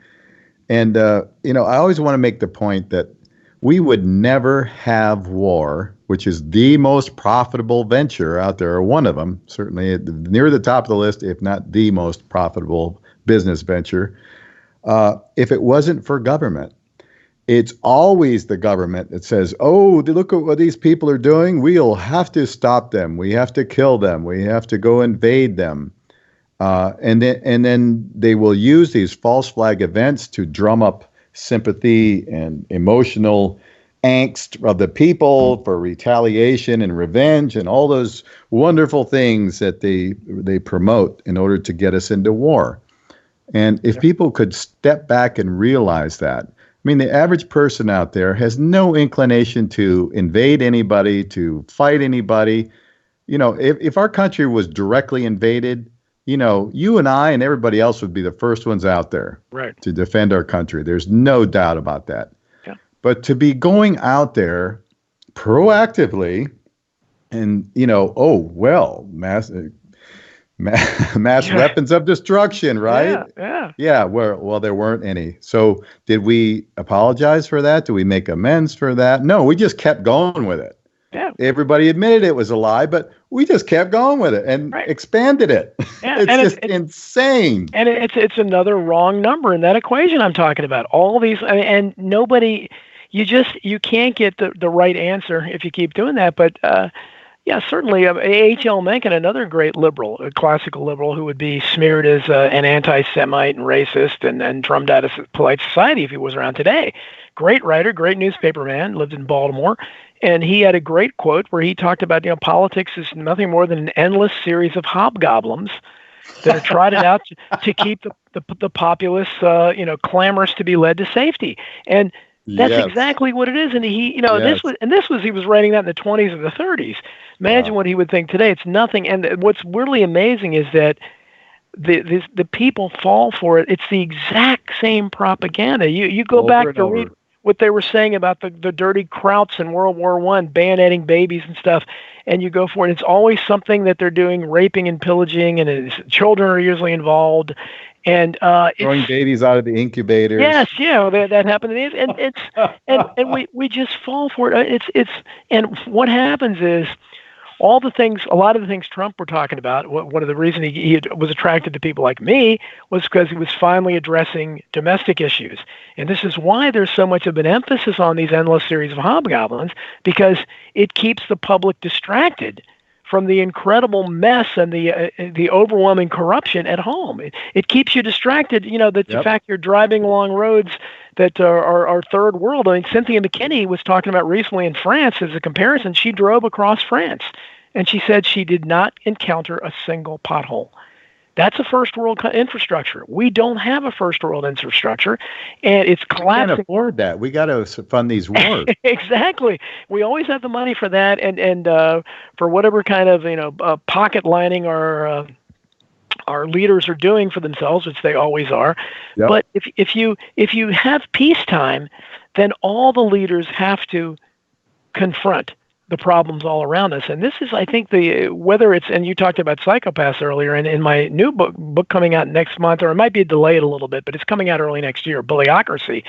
And, I always want to make the point that we would never have war, which is the most profitable venture out there, or one of them, certainly near the top of the list, if not the most profitable business venture, if it wasn't for government. It's always the government that says, oh, look at what these people are doing. We'll have to stop them. We have to kill them. We have to go invade them. And then they will use these false flag events to drum up sympathy and emotional angst of the people for retaliation and revenge and all those wonderful things that they promote in order to get us into war. And if people could step back and realize that, I mean, the average person out there has no inclination to invade anybody, to fight anybody. You know, if our country was directly invaded, you know, you and I and everybody else would be the first ones out there to defend our country. There's no doubt about that. Yeah. But to be going out there proactively and, you know, mass weapons of destruction, right? Yeah. Well, there weren't any. So did we apologize for that? Do we make amends for that? No, we just kept going with it. Yeah. Everybody admitted it was a lie, but we just kept going with it and expanded it. Yeah. It's insane. And it's another wrong number in that equation I'm talking about. All these, and nobody, you can't get the right answer if you keep doing that. But yeah, certainly H.L. Mencken, another great liberal, a classical liberal who would be smeared as an anti-Semite and racist and drummed out of polite society if he was around today. Great writer, great newspaper man, lived in Baltimore. And he had a great quote where he talked about, politics is nothing more than an endless series of hobgoblins that are trotted out to keep the populace, clamorous to be led to safety. And that's exactly what it is. And he, he was writing that in the 20s or the 30s. Imagine what he would think today. It's nothing. And what's really amazing is that the people fall for it. It's the exact same propaganda. You go back to read what they were saying about the dirty Krauts in World War I, bayoneting babies and stuff, and you go for it. It's always something that they're doing, raping and pillaging, and children are usually involved. And throwing babies out of the incubators. Yes, that happened. And we just fall for it. And what happens is a lot of the things Trump were talking about, one of the reasons he was attracted to people like me was because he was finally addressing domestic issues. And this is why there's so much of an emphasis on these endless series of hobgoblins, because it keeps the public distracted from the incredible mess and the overwhelming corruption at home. It keeps you distracted. The fact you're driving along roads that are third world. I mean, Cynthia McKinney was talking about recently in France as a comparison. She drove across France, and she said she did not encounter a single pothole. That's a first world infrastructure. We don't have a first world infrastructure, and it's collapsing. We can't afford that. We got to fund these wars. Exactly. We always have the money for that, and for whatever kind of pocket lining our leaders are doing for themselves, which they always are. Yep. But if you have peacetime, then all the leaders have to confront the problems all around us. And this is, I think, whether it's, and you talked about psychopaths earlier, and in my new book coming out next month, or it might be delayed a little bit, but it's coming out early next year, Bullyocracy,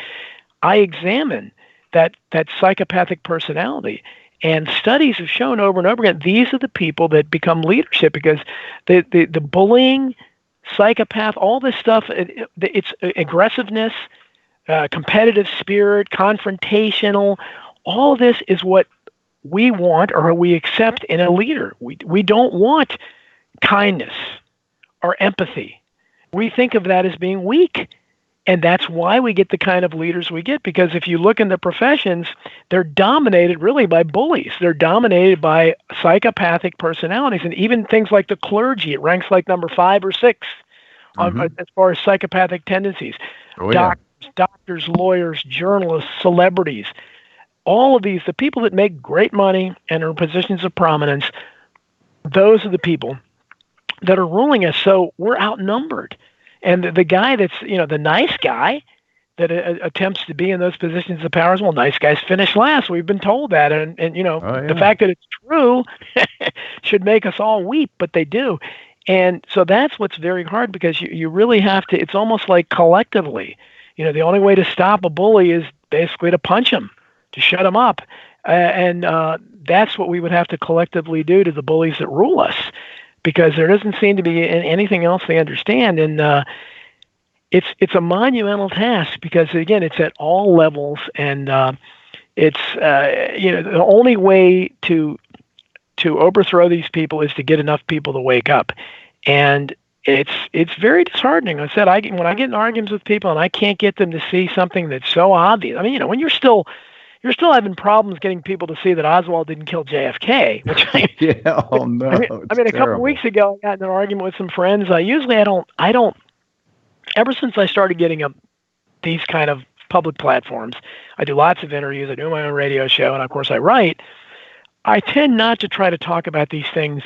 I examine that psychopathic personality. And studies have shown over and over again, these are the people that become leadership, because the bullying, psychopath, all this stuff, it's aggressiveness, competitive spirit, confrontational, all this is what we want or we accept in a leader. We don't want kindness or empathy. We think of that as being weak. And that's why we get the kind of leaders we get, because if you look in the professions, they're dominated really by bullies. They're dominated by psychopathic personalities. And even things like the clergy, it ranks like number 5 or 6 as far as psychopathic tendencies. Doctors, lawyers, journalists, celebrities, all of these, the people that make great money and are in positions of prominence, those are the people that are ruling us. So we're outnumbered. And the guy that's, the nice guy that attempts to be in those positions of power, well, nice guys finish last. We've been told that. And the fact that it's true should make us all weep, but they do. And so that's what's very hard, because you really have to, it's almost like collectively, the only way to stop a bully is basically to punch him, to shut him up. And that's what we would have to collectively do to the bullies that rule us, because there doesn't seem to be anything else they understand. And it's a monumental task, because, again, it's at all levels. And it's, the only way to overthrow these people is to get enough people to wake up. And it's very disheartening. I said, when I get in arguments with people and I can't get them to see something that's so obvious. I mean, when you're still having problems getting people to see that Oswald didn't kill JFK, which yeah, oh no, I mean, a couple of weeks ago, I got in an argument with some friends. I don't. Ever since I started getting these kind of public platforms, I do lots of interviews. I do my own radio show, and of course, I write. I tend not to try to talk about these things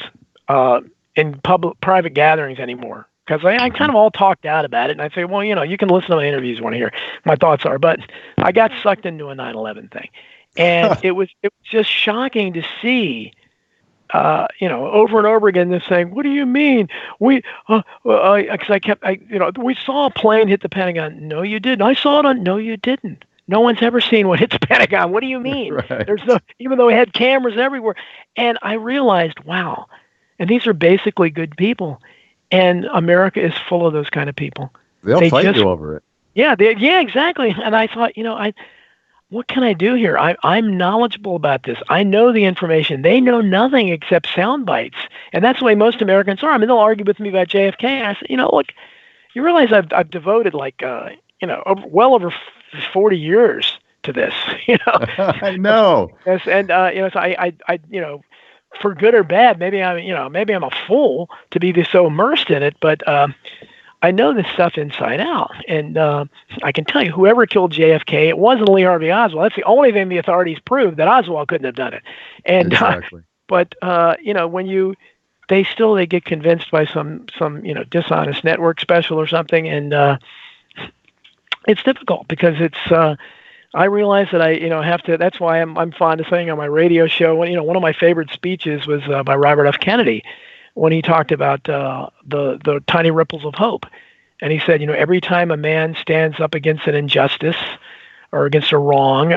in private gatherings anymore, because I kind of all talked out about it, and I say, well, you can listen to my interviews if you want to hear my thoughts are. But I got sucked into a 9/11 thing, and it was just shocking to see, over and over again, this saying, "What do you mean? We we saw a plane hit the Pentagon." No, you didn't. I saw it on. No, you didn't. No one's ever seen what hit the Pentagon. What do you mean? Right. There's no, even though we had cameras everywhere, and I realized, wow. And these are basically good people, and America is full of those kind of people. They'll fight you over it. Yeah, exactly. And I thought, what can I do here? I'm knowledgeable about this. I know the information. They know nothing except sound bites, and that's the way most Americans are. I mean, they'll argue with me about JFK. And I said, look, you realize I've devoted well over 40 years to this. I know. Yes, and so I for good or bad, maybe I'm a fool to be so immersed in it, but I know this stuff inside out, and I can tell you, whoever killed JFK, it wasn't Lee Harvey Oswald. That's the only thing the authorities proved, that Oswald couldn't have done it. And exactly. But when they get convinced by some dishonest network special or something, and it's difficult because it's. I realize that I have to. That's why I'm fond of saying on my radio show. One of my favorite speeches was by Robert F. Kennedy, when he talked about the tiny ripples of hope, and he said, every time a man stands up against an injustice or against a wrong,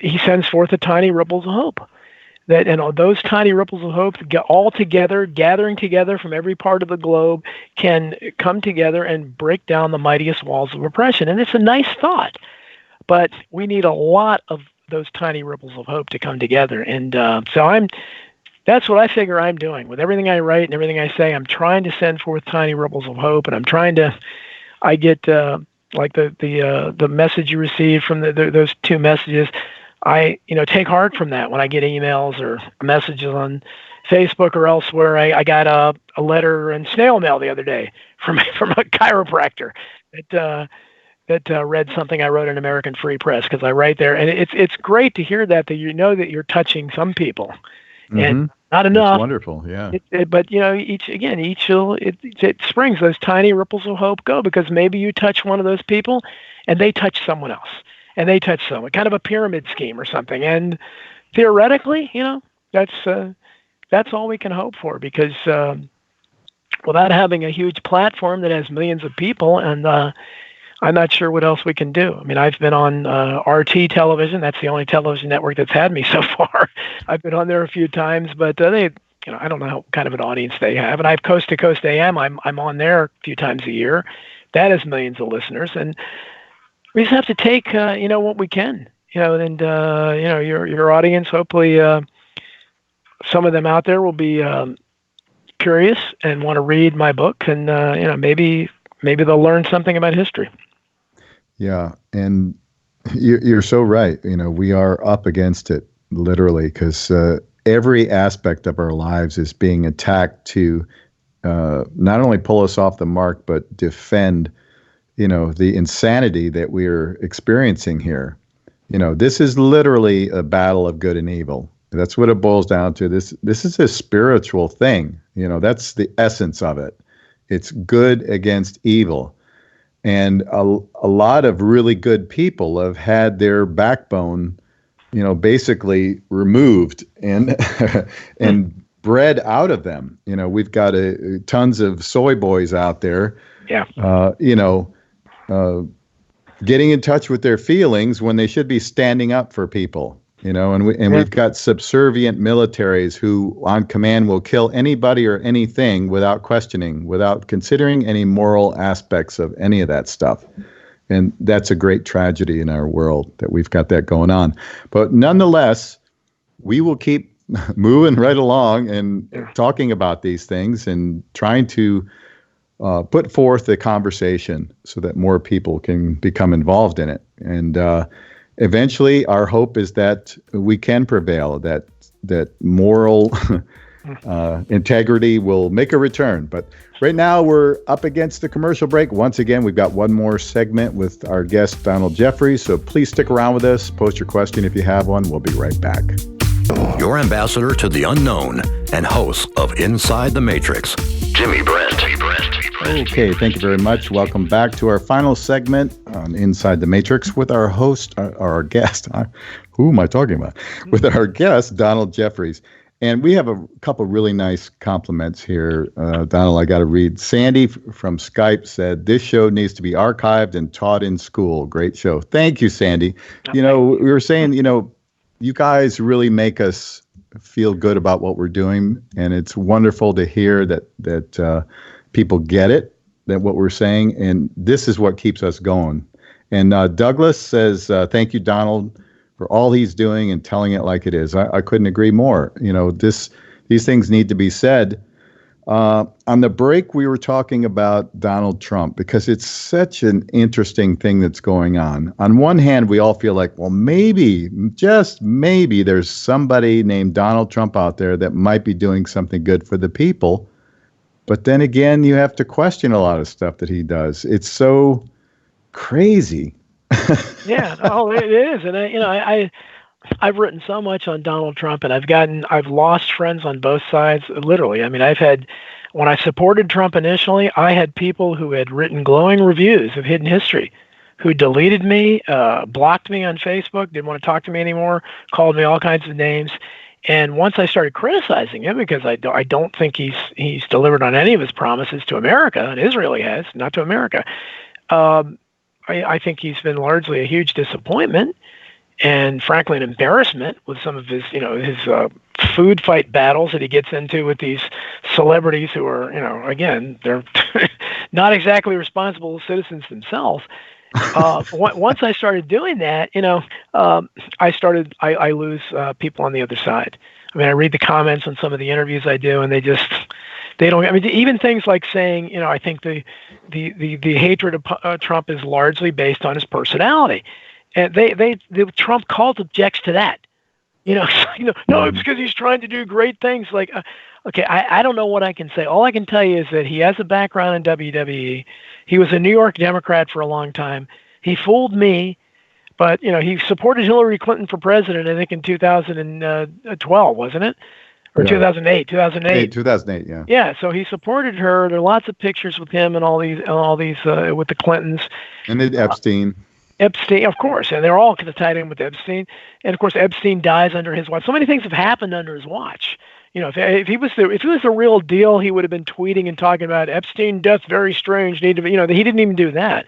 he sends forth the tiny ripples of hope. That those tiny ripples of hope all together, gathering together from every part of the globe, can come together and break down the mightiest walls of oppression. And it's a nice thought. But we need a lot of those tiny ripples of hope to come together. And that's what I figure I'm doing. With everything I write and everything I say, I'm trying to send forth tiny ripples of hope, and I get like the message you received from those two messages. I take heart from that when I get emails or messages on Facebook or elsewhere. I got a letter in snail mail the other day from a chiropractor that read something I wrote in American Free Press, because I write there, and it's great to hear that that you're touching some people, and not enough. It's wonderful, yeah. But it springs, those tiny ripples of hope go, because maybe you touch one of those people, and they touch someone else, and they touch someone, kind of a pyramid scheme or something, and theoretically, that's all we can hope for, because without having a huge platform that has millions of people, and I'm not sure what else we can do. I mean, I've been on RT television. That's the only television network that's had me so far. I've been on there a few times, but I don't know what kind of an audience they have. And I have Coast to Coast AM. I'm on there a few times a year. That has millions of listeners, and we just have to take what we can. And your audience. Hopefully, some of them out there will be curious and want to read my book, and maybe they'll learn something about history. Yeah, and you're so right. We are up against it, literally, because every aspect of our lives is being attacked to not only pull us off the mark, but defend, the insanity that we're experiencing here. This is literally a battle of good and evil. That's what it boils down to. This is a spiritual thing. That's the essence of it. It's good against evil. And a lot of really good people have had their backbone, basically removed and bred out of them. We've got tons of soy boys out there, getting in touch with their feelings when they should be standing up for people. We've got subservient militaries who on command will kill anybody or anything without questioning, without considering any moral aspects of any of that stuff. And that's a great tragedy in our world that we've got that going on. But nonetheless, we will keep moving right along and talking about these things and trying to put forth the conversation so that more people can become involved in it. And eventually, our hope is that we can prevail, that moral integrity will make a return. But right now, we're up against the commercial break. Once again, we've got one more segment with our guest, Donald Jeffries. So please stick around with us. Post your question if you have one. We'll be right back. Your ambassador to the unknown and host of Inside the Matrix, Jimmy Brent. Okay, thank you very much. Welcome back to our final segment on Inside the Matrix with our host, our guest. Who am I talking about? With our guest, Donald Jeffries. And we have a couple really nice compliments here. Donald, I got to read. Sandy from Skype said, this show needs to be archived and taught in school. Great show. Thank you, Sandy. We were saying, you guys really make us feel good about what we're doing. And it's wonderful to hear that people get it, that what we're saying. And this is what keeps us going. And Douglas says, thank you, Donald, for all he's doing and telling it like it is. I couldn't agree more. These things need to be said. On the break, we were talking about Donald Trump because it's such an interesting thing that's going on. On one hand, we all feel like, well, maybe, just maybe, there's somebody named Donald Trump out there that might be doing something good for the people. But then again, you have to question a lot of stuff that he does. It's so crazy. Yeah, it is. And I've written so much on Donald Trump, and I've lost friends on both sides, literally. I mean, when I supported Trump initially, I had people who had written glowing reviews of Hidden History, who deleted me, blocked me on Facebook, didn't want to talk to me anymore, called me all kinds of names. And once I started criticizing him, because I don't think he's delivered on any of his promises to America, and Israel he has, not to America, I think he's been largely a huge disappointment and, frankly, an embarrassment with some of his food fight battles that he gets into with these celebrities who are, again, they're not exactly responsible citizens themselves. Once I started doing that, I lose people on the other side. I mean, I read the comments on some of the interviews I do, and they don't. I mean, even things like saying, I think the hatred of Trump is largely based on his personality, and the Trump cult objects to that. No, it's because he's trying to do great things. Like, okay, I don't know what I can say. All I can tell you is that he has a background in WWE. He was a New York Democrat for a long time. He fooled me, but he supported Hillary Clinton for president, I think in 2012, wasn't it? Or 2008, 2008, yeah. Yeah, so he supported her. There are lots of pictures with him and all these with the Clintons. And then Epstein. Epstein, of course, and they're all kind of tied in with Epstein. And of course, Epstein dies under his watch. So many things have happened under his watch. If he was the real deal, he would have been tweeting and talking about Epstein death, very strange. He didn't even do that.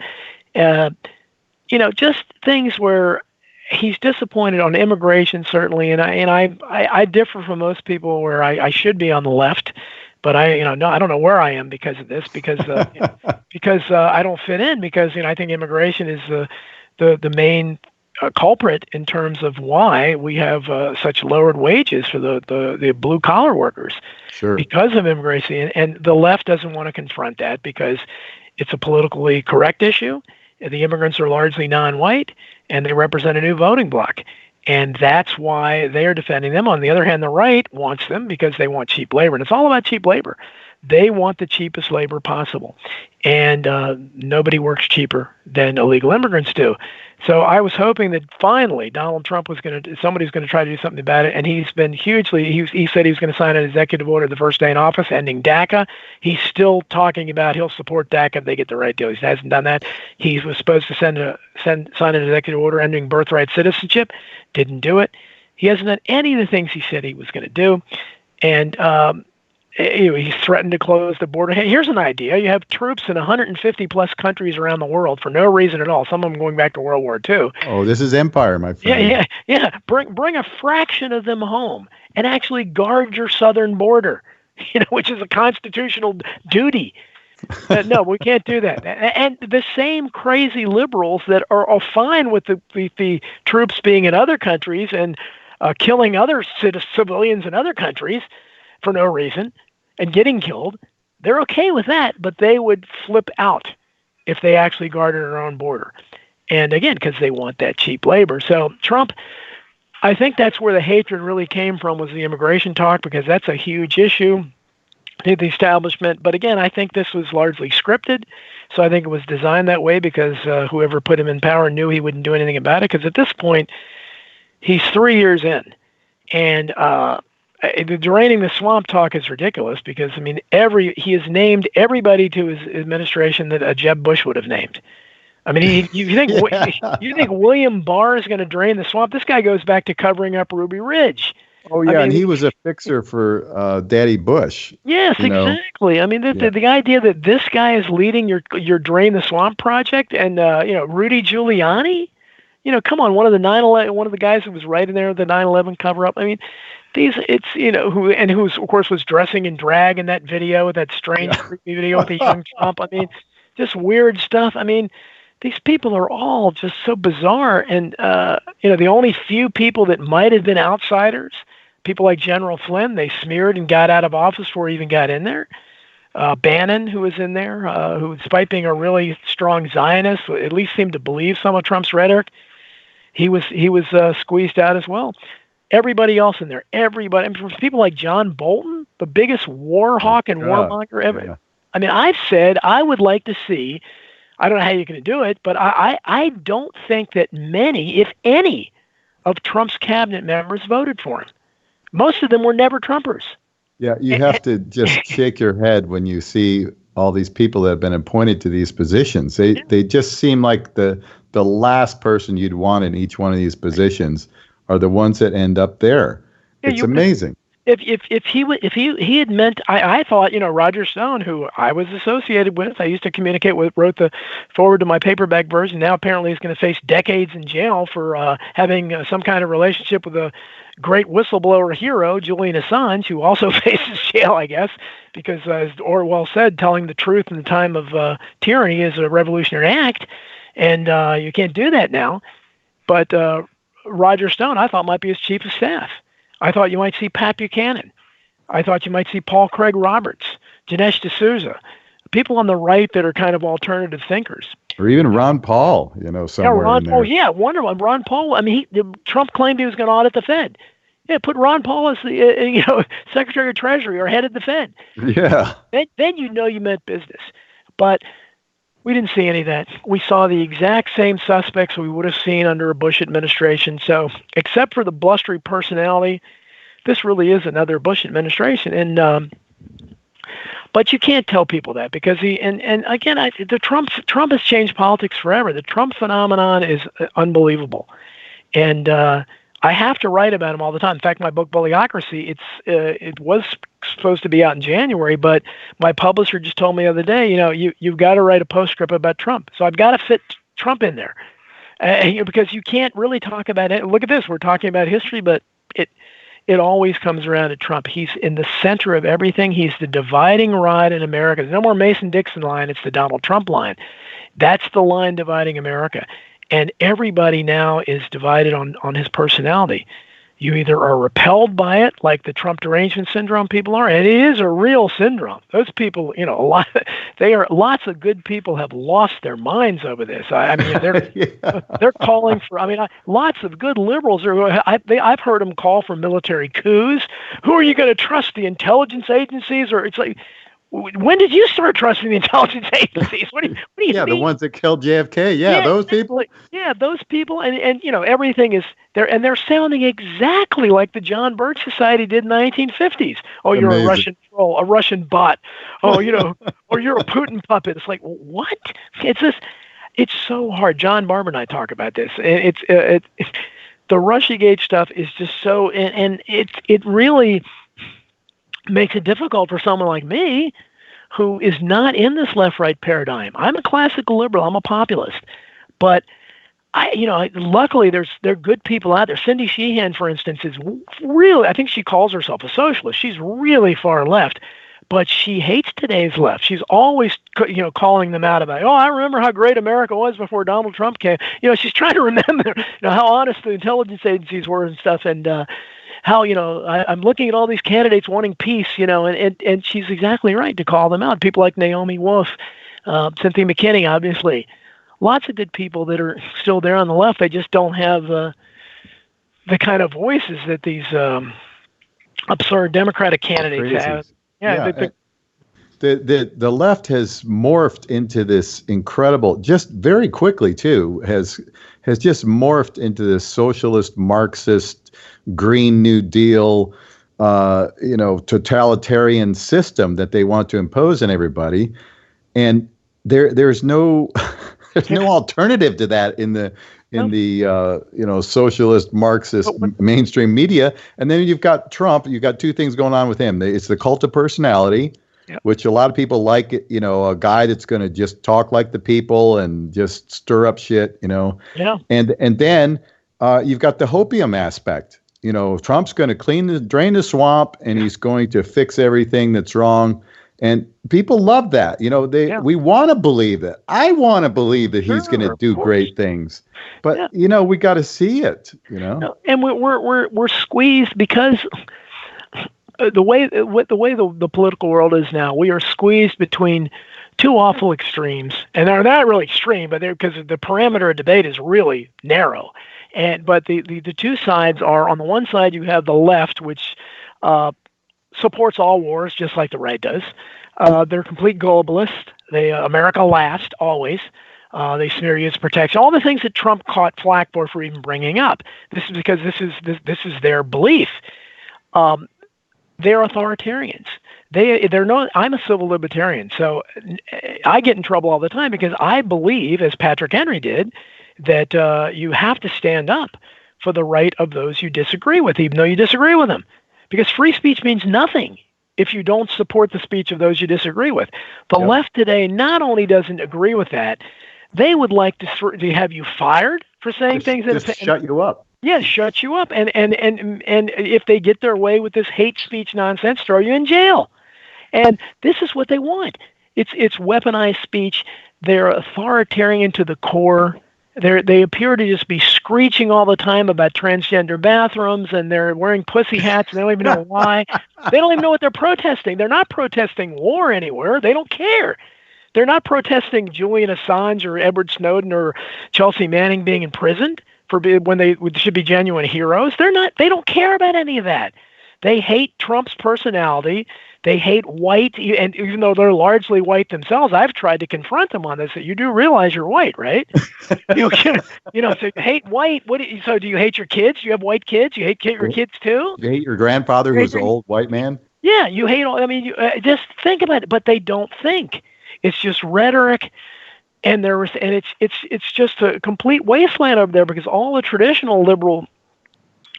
Just things where he's disappointed on immigration, certainly, and I differ from most people where I should be on the left, but I don't know where I am because of this, because I don't fit in, because I think immigration is the main culprit in terms of why we have such lowered wages for the blue collar workers. Sure. Because of immigration, and the left doesn't want to confront that because it's a politically correct issue. The immigrants are largely non-white, and they represent a new voting bloc. And that's why they are defending them. On the other hand, the right wants them because they want cheap labor. And it's all about cheap labor. They want the cheapest labor possible. And nobody works cheaper than illegal immigrants do. So I was hoping that finally Donald Trump somebody's going to try to do something about it. And he's been he said he was going to sign an executive order the first day in office ending DACA. He's still talking about he'll support DACA if they get the right deal. He hasn't done that. He was supposed to sign an executive order ending birthright citizenship. Didn't do it. He hasn't done any of the things he said he was going to do. And he's threatened to close the border. Hey, here's an idea. You have troops in 150 plus countries around the world for no reason at all. Some of them going back to World War II. Oh, this is empire, my friend. Yeah. Bring a fraction of them home and actually guard your southern border, which is a constitutional duty. No, we can't do that. And the same crazy liberals that are fine with the troops being in other countries and killing other civilians in other countries for no reason and getting killed, They're okay with that, but they would flip out if they actually guarded their own border. And again, because they want that cheap labor. So Trump, I think that's where the hatred really came from, was the immigration talk, because that's a huge issue to the establishment. But again, I think this was largely scripted. So I think it was designed that way because whoever put him in power knew he wouldn't do anything about it. Because at this point, he's 3 years in. And the draining the swamp talk is ridiculous because, I mean, he has named everybody to his administration that Jeb Bush would have named. I mean, you think you think William Barr is going to drain the swamp? This guy goes back to covering up Ruby Ridge. Oh, yeah, and he was a fixer for Daddy Bush. Yes, exactly. I mean, the idea that this guy is leading your Drain the Swamp project, and Rudy Giuliani, come on, one of the guys who was right in there with the 9/11 cover up. I mean, who of course was dressing in drag in that video, that strange creepy video with the young Trump. I mean, just weird stuff. I mean, these people are all just so bizarre, and the only few people that might have been outsiders, people like General Flynn, they smeared and got out of office before he even got in there. Bannon, who was in there, who, despite being a really strong Zionist, at least seemed to believe some of Trump's rhetoric, he was squeezed out as well. Everybody else in there, everybody. I mean, people like John Bolton, the biggest war hawk and warmonger ever. Yeah. I mean, I've said I would like to see. I don't know how you're going to do it, but I don't think that many, if any, of Trump's cabinet members voted for him. Most of them were never Trumpers. Yeah, you have to just shake your head when you see all these people that have been appointed to these positions. They just seem like the last person you'd want in each one of these positions are the ones that end up there. It's amazing. If he had meant, I thought, Roger Stone, who I was associated with, I used to communicate with, wrote the forward to my paperback version. Now apparently he's going to face decades in jail for having some kind of relationship with a great whistleblower hero, Julian Assange, who also faces jail, I guess, because as Orwell said, telling the truth in the time of tyranny is a revolutionary act, and you can't do that now. But Roger Stone, I thought, might be his chief of staff. I thought you might see Pat Buchanan. I thought you might see Paul Craig Roberts, Dinesh D'Souza, people on the right that are kind of alternative thinkers. Or even Ron Paul, somewhere Ron in Paul, there. wonder one. Ron Paul, I mean, Trump claimed he was going to audit the Fed. Yeah, put Ron Paul as the Secretary of Treasury or head of the Fed. Yeah. Then you meant business. But we didn't see any of that. We saw the exact same suspects we would have seen under a Bush administration. So, except for the blustery personality, this really is another Bush administration. And but you can't tell people that because Trump has changed politics forever. The Trump phenomenon is unbelievable, and I have to write about him all the time. In fact, my book Bullyocracy, it was supposed to be out in January, but my publisher just told me the other day, you've got to write a postscript about Trump. So I've got to fit Trump in there because you can't really talk about it. Look at this. We're talking about history, but it always comes around to Trump. He's in the center of everything. He's the dividing rod in America. There's no more Mason-Dixon line. It's the Donald Trump line. That's the line dividing America. And everybody now is divided on his personality. You either are repelled by it, like the Trump derangement syndrome people are, and it is a real syndrome. Those people, lots of good people have lost their minds over this. I mean, they're calling for. I mean, lots of good liberals are. I've heard them call for military coups. Who are you going to trust? The intelligence agencies, or it's like. When did you start trusting the intelligence agencies? What do you mean? Yeah, the ones that killed JFK. Yeah, those people. Yeah, those people, and everything is there, and they're sounding exactly like the John Birch Society did in the 1950s. Oh, you're Amazing. A Russian troll, a Russian bot. Oh, or you're a Putin puppet. It's like what? It's so hard. John Barber and I talk about this. It's the Russiagate stuff is just so, and it really makes it difficult for someone like me who is not in this left-right paradigm. I'm a classical liberal. I'm a populist. But luckily there are good people out there. Cindy Sheehan, for instance, is really, I think she calls herself a socialist. She's really far left, but she hates today's left. She's always, calling them out about, I remember how great America was before Donald Trump came. She's trying to remember, how honest the intelligence agencies were and stuff. And how, I'm looking at all these candidates wanting peace, and she's exactly right to call them out. People like Naomi Wolf, Cynthia McKinney, obviously. Lots of good people that are still there on the left. They just don't have the kind of voices that these absurd Democratic candidates have. Yeah. The left has morphed into this incredible, just very quickly too, has just morphed into this socialist, Marxist, Green New Deal, totalitarian system that they want to impose on everybody, and there's no there's no alternative to that in the socialist, Marxist mainstream media. And then you've got Trump. You've got two things going on with him. It's the cult of personality. Yep. Which a lot of people like, a guy that's going to just talk like the people and just stir up shit, Yeah. And then you've got the hopium aspect. Trump's going to drain the swamp, and he's going to fix everything that's wrong. And people love that. We want to believe it. I want to believe that he's going to do great things. But we got to see it. No, and we're squeezed because the way the political world is now, we are squeezed between two awful extremes, and they're not really extreme, but because the parameter of debate is really narrow. But the two sides are, on the one side you have the left, which supports all wars just like the right does. They're complete globalists. They America last always. They smear you as protection. All the things that Trump caught flack for even bringing up. This is because this is their belief. They're authoritarians. They're not. I'm a civil libertarian, so I get in trouble all the time because I believe, as Patrick Henry did, that you have to stand up for the right of those you disagree with, even though you disagree with them, because free speech means nothing if you don't support the speech of those you disagree with. The left today not only doesn't agree with that, they would like to have you fired for saying things that shut you up. Yeah, shut you up, and if they get their way with this hate speech nonsense, throw you in jail. And this is what they want. It's weaponized speech. They're authoritarian to the core. They appear to just be screeching all the time about transgender bathrooms, and they're wearing pussy hats, and they don't even know why. They don't even know what they're protesting. They're not protesting war anywhere. They don't care. They're not protesting Julian Assange or Edward Snowden or Chelsea Manning being imprisoned when they should be genuine heroes. They're not. They don't care about any of that. They hate Trump's personality. They hate white, and even though they're largely white themselves, I've tried to confront them on this. That you do realize you're white, right? So you hate white. So do you hate your kids? Do you have white kids? You hate your kids too? You hate your grandfather, who's an old white man? Yeah, you hate all. I mean, just think about it. But they don't think. It's just rhetoric. And it's just a complete wasteland over there because all the traditional liberal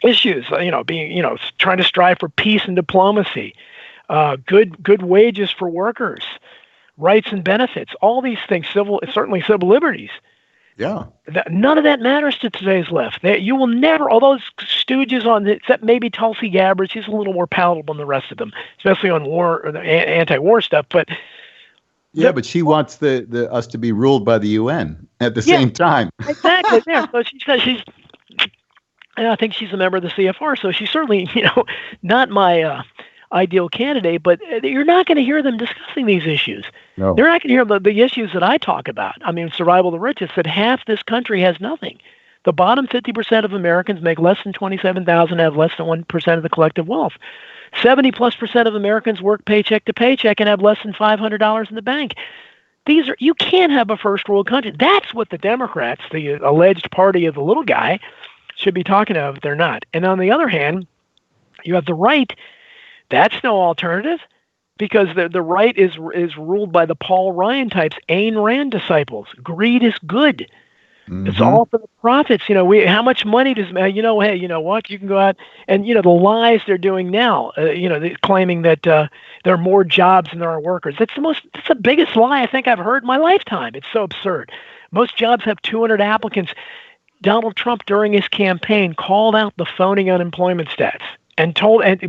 issues, being trying to strive for peace and diplomacy, good wages for workers, rights and benefits, all these things, certainly civil liberties. Yeah. None of that matters to today's left. You will never, all those stooges except maybe Tulsi Gabbard, she's a little more palatable than the rest of them, especially on war or the anti-war stuff, but. Yeah, but she wants us to be ruled by the UN at the same time. Exactly. Yeah. So she says and I think she's a member of the CFR, so she's certainly, not my ideal candidate, but you're not going to hear them discussing these issues. No. They're not going to hear the issues that I talk about. I mean, survival of the richest, that half this country has nothing. The bottom 50% of Americans make less than $27,000 and have less than 1% of the collective wealth. 70+% of Americans work paycheck to paycheck and have less than $500 in the bank. You can't have a first world country. That's what the Democrats, the alleged party of the little guy, should be talking about. They're not. And on the other hand, you have the right. That's no alternative because the right is ruled by the Paul Ryan types, Ayn Rand disciples. Greed is good. Mm-hmm. It's all for the profits. How much money does, hey, you know what? You can go out and, the lies they're doing now, claiming that there are more jobs than there are workers. That's the biggest lie I think I've heard in my lifetime. It's so absurd. Most jobs have 200 applicants. Donald Trump, during his campaign, called out the phony unemployment stats and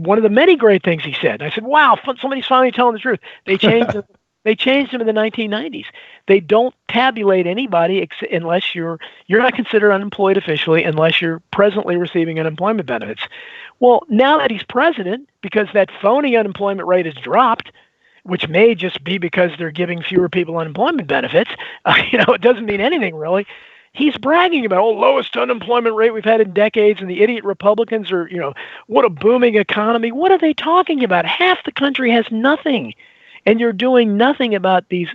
one of the many great things he said. I said, wow, somebody's finally telling the truth. They changed They changed them in the 1990s. They don't tabulate anybody unless you're not considered unemployed officially unless you're presently receiving unemployment benefits. Well, now that he's president, because that phony unemployment rate has dropped, which may just be because they're giving fewer people unemployment benefits, it doesn't mean anything really. He's bragging about, lowest unemployment rate we've had in decades, and the idiot Republicans are, what a booming economy. What are they talking about? Half the country has nothing, and you're doing nothing about these.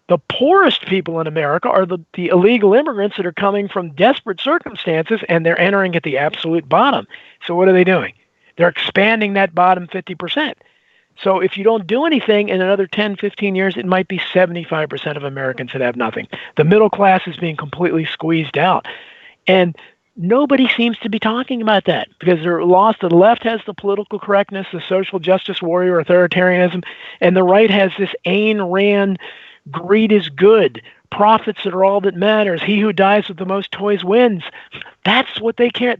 The poorest people in America are the illegal immigrants that are coming from desperate circumstances, and they're entering at the absolute bottom. So what are they doing? They're expanding that bottom 50%. So if you don't do anything in another 10, 15 years, it might be 75% of Americans that have nothing. The middle class is being completely squeezed out. And nobody seems to be talking about that because they're lost. The left has the political correctness, the social justice warrior authoritarianism, and the right has this Ayn Rand, greed is good, profits are all that matters, he who dies with the most toys wins. That's what they care.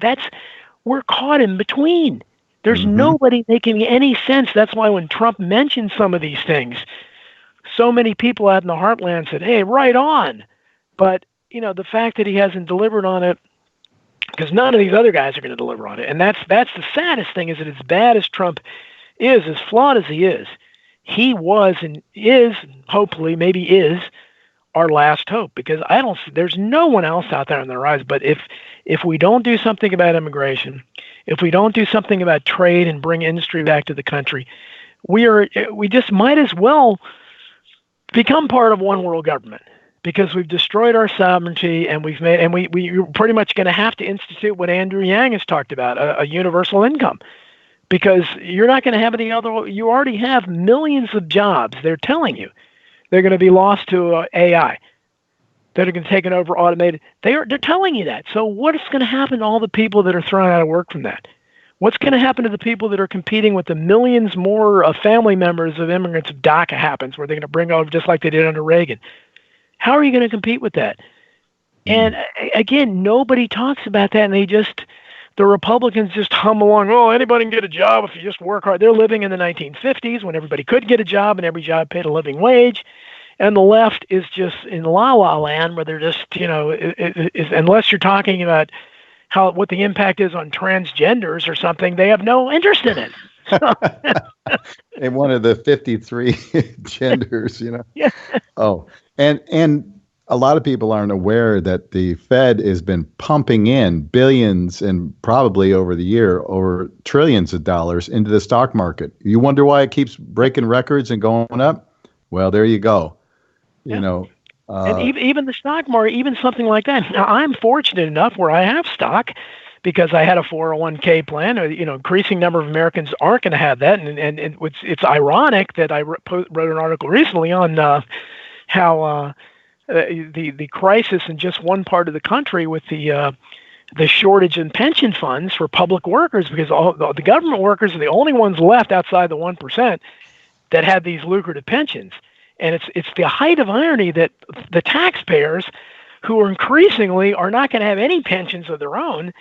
We're caught in between. There's nobody making any sense. That's why when Trump mentioned some of these things, so many people out in the heartland said, hey, right on. But, the fact that he hasn't delivered on it, because none of these other guys are going to deliver on it. And that's the saddest thing, is that as bad as Trump is, as flawed as he was and is, hopefully, maybe is, our last hope. Because there's no one else out there on the rise. But if we don't do something about immigration, if we don't do something about trade and bring industry back to the country, we just might as well become part of one world government, because we've destroyed our sovereignty, and we're pretty much going to have to institute what Andrew Yang has talked about, a universal income, because you're not going to have any other. You already have millions of jobs. They're telling you they're going to be lost to AI. That are going to take it over automated. They're telling you that. So what is going to happen to all the people that are thrown out of work from that? What's going to happen to the people that are competing with the millions more family members of immigrants if DACA happens, where they're going to bring over just like they did under Reagan? How are you going to compete with that? And again, nobody talks about that, and the Republicans just hum along, anybody can get a job if you just work hard. They're living in the 1950s when everybody could get a job and every job paid a living wage. And the left is just in la-la land, where they're just, unless you're talking about what the impact is on transgenders or something, they have no interest in it. And one of the 53 genders, Yeah. Oh, and a lot of people aren't aware that the Fed has been pumping in billions and probably over the year over trillions of dollars into the stock market. You wonder why it keeps breaking records and going up? Well, there you go. And even the stock market, even something like that. Now, I'm fortunate enough where I have stock because I had a 401k plan. Increasing number of Americans aren't going to have that, and it's ironic that I wrote an article recently on how the crisis in just one part of the country with the shortage in pension funds for public workers, because all the government workers are the only ones left outside the 1% that have these lucrative pensions. And it's the height of irony that the taxpayers, who are increasingly are not going to have any pensions of their own,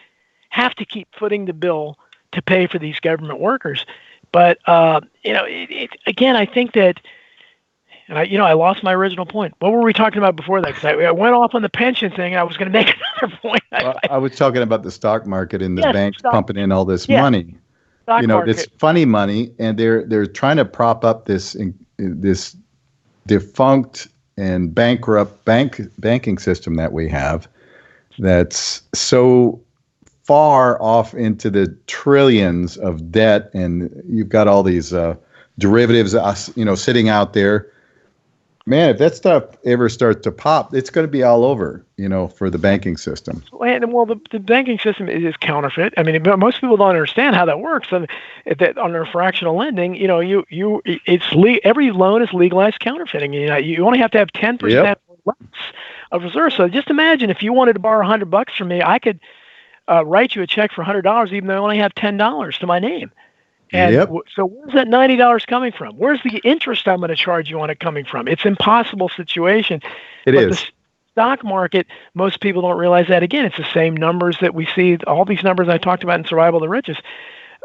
have to keep footing the bill to pay for these government workers. But again, I think that, and I lost my original point. What were we talking about before that? Because I went off on the pension thing, and I was going to make another point. I was talking about the stock market and the banks pumping in all this Yeah. money. This funny money, and they're trying to prop up this defunct and bankrupt banking system that we have, that's so far off into the trillions of debt, and you've got all these derivatives, sitting out there. Man, if that stuff ever starts to pop, it's going to be all over, for the banking system. Well, the banking system is counterfeit. I mean, most people don't understand how that works. And that under fractional lending, every loan is legalized counterfeiting. You only have to have 10% less of reserves. So just imagine if you wanted to borrow $100 from me, I could write you a check for $100, even though I only have $10 to my name. And so where's that $90 coming from? Where's the interest I'm going to charge you on it coming from? It's an impossible situation. But the stock market, most people don't realize that. Again, it's the same numbers that we see, all these numbers I talked about in Survival of the Richest,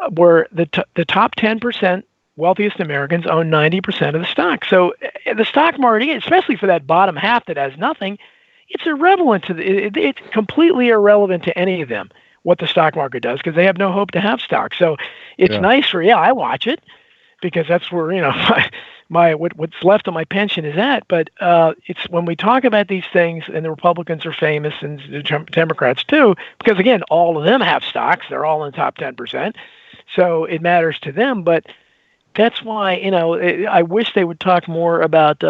where the top 10% wealthiest Americans own 90% of the stock. So the stock market, especially for that bottom half that has nothing, it's irrelevant to it's completely irrelevant to any of them what the stock market does because they have no hope to have stock. So it's nice for I watch it because that's where what's left of my pension is at. But it's when we talk about these things, and the Republicans are famous, and the Democrats too, because again, all of them have stocks. They're all in the top 10%, so it matters to them. But that's why I wish they would talk more about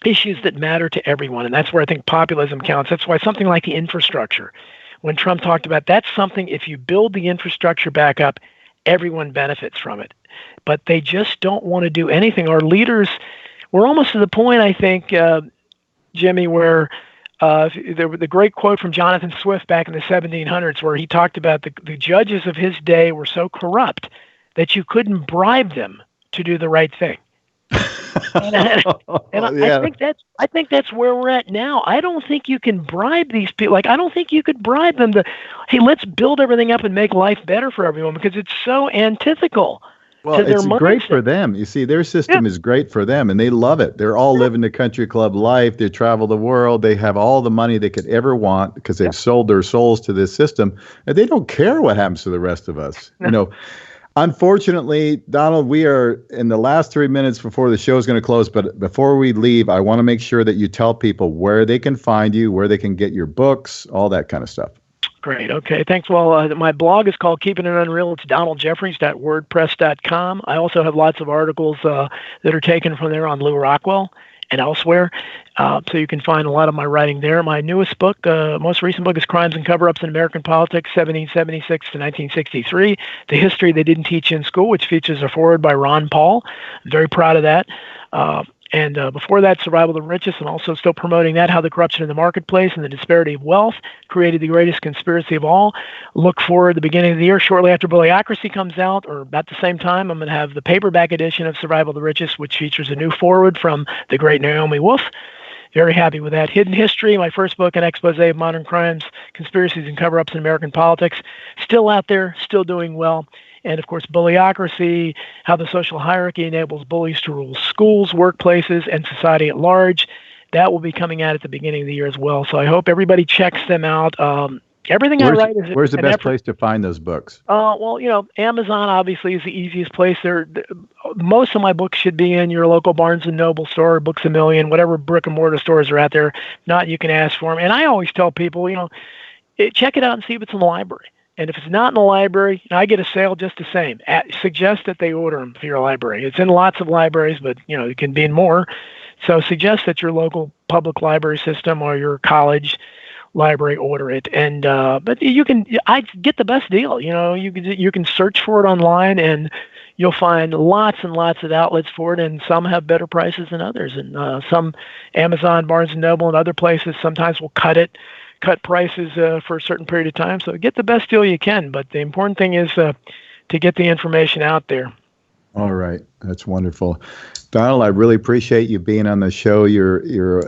issues that matter to everyone, and that's where I think populism counts. That's why something like the infrastructure, when Trump talked about, that's something, if you build the infrastructure back up, everyone benefits from it. But they just don't want to do anything. Our leaders, we're almost to the point, I think, Jimmy, where the great quote from Jonathan Swift back in the 1700s, where he talked about the judges of his day were so corrupt that you couldn't bribe them to do the right thing. I think that's where we're at now. I don't think you can bribe these people. I don't think you could bribe them to, hey, let's build everything up and make life better for everyone, because it's so antithetical. Well, it's great for them. You see, their system is great for them, and they love it. They're all living the country club life. They travel the world. They have all the money they could ever want because they've sold their souls to this system, and they don't care what happens to the rest of us. Unfortunately, Donald, we are in the last 3 minutes before the show is going to close. But before we leave, I want to make sure that you tell people where they can find you, where they can get your books, all that kind of stuff. Great. Okay. Thanks. Well, my blog is called Keeping It Unreal. It's donaldjeffries.wordpress.com. I also have lots of articles that are taken from there on Lou Rockwell and elsewhere. So you can find a lot of my writing there. My newest book, most recent book, is Crimes and Cover-Ups in American Politics, 1776 to 1963, The History They Didn't Teach in School, which features a foreword by Ron Paul. I'm very proud of that. And before that, Survival of the Richest, and also still promoting that, How the Corruption in the Marketplace and the Disparity of Wealth Created the Greatest Conspiracy of All. Look for the beginning of the year, shortly after Bullyocracy comes out, or about the same time, I'm going to have the paperback edition of Survival of the Richest, which features a new foreword from the great Naomi Wolf. Very happy with that. Hidden History, my first book, an expose of modern crimes, conspiracies, and cover-ups in American politics. Still out there, still doing well. And, of course, Bullyocracy, How the Social Hierarchy Enables Bullies to Rule Schools, Workplaces, and Society at Large. That will be coming out at the beginning of the year as well. So I hope everybody checks them out. Everything I write is where's the best place to find those books? Well, Amazon obviously is the easiest place. Most of my books should be in your local Barnes & Noble store, Books A Million, whatever brick-and-mortar stores are out there. If not, you can ask for them. And I always tell people, check it out and see if it's in the library. And if it's not in the library, I get a sale just the same. Suggest that they order them for your library. It's in lots of libraries, but it can be in more. So suggest that your local public library system or your college library order it. And but I get the best deal. You can search for it online, and you'll find lots and lots of outlets for it, and some have better prices than others. And some Amazon, Barnes & Noble, and other places sometimes will cut prices for a certain period of time. So get the best deal you can. But the important thing is to get the information out there. All right. That's wonderful. Donald, I really appreciate you being on the show. You're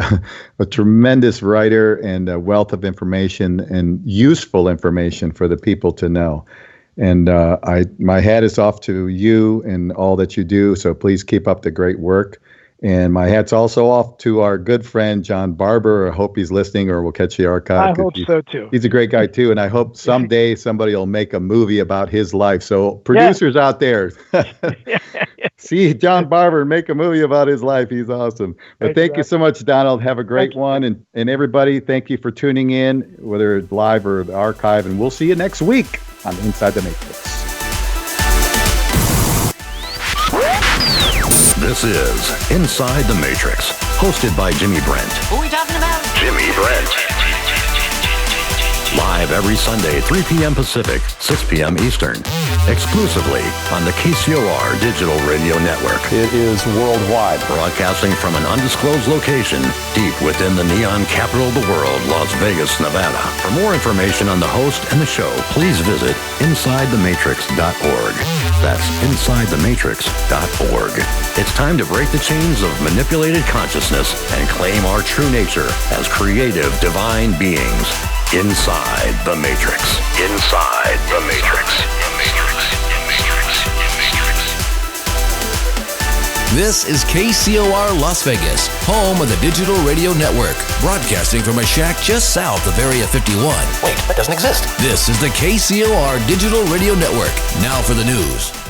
a tremendous writer and a wealth of information and useful information for the people to know. And my hat is off to you and all that you do. So please keep up the great work. And my hat's also off to our good friend, John Barber. I hope he's listening, or we'll catch the archive. I hope so, too. He's a great guy, too. And I hope someday somebody will make a movie about his life. So producers out there, see John Barber make a movie about his life. He's awesome. But thank you so much, Donald. Have a great one. And everybody, thank you for tuning in, whether it's live or the archive. And we'll see you next week on Inside the Matrix. This is Inside the Matrix, hosted by Jimmy Brent. Who are we talking about? Jimmy Brent. Live every Sunday, 3 p.m. Pacific, 6 p.m. Eastern. Exclusively on the KCOR Digital Radio Network. It is worldwide. Broadcasting from an undisclosed location deep within the neon capital of the world, Las Vegas, Nevada. For more information on the host and the show, please visit InsideTheMatrix.org. That's InsideTheMatrix.org. It's time to break the chains of manipulated consciousness and claim our true nature as creative, divine beings. Inside the Matrix. Inside the Matrix. This is KCOR Las Vegas, home of the Digital Radio Network, broadcasting from a shack just south of Area 51. Wait, that doesn't exist. This is the KCOR Digital Radio Network. Now for the news.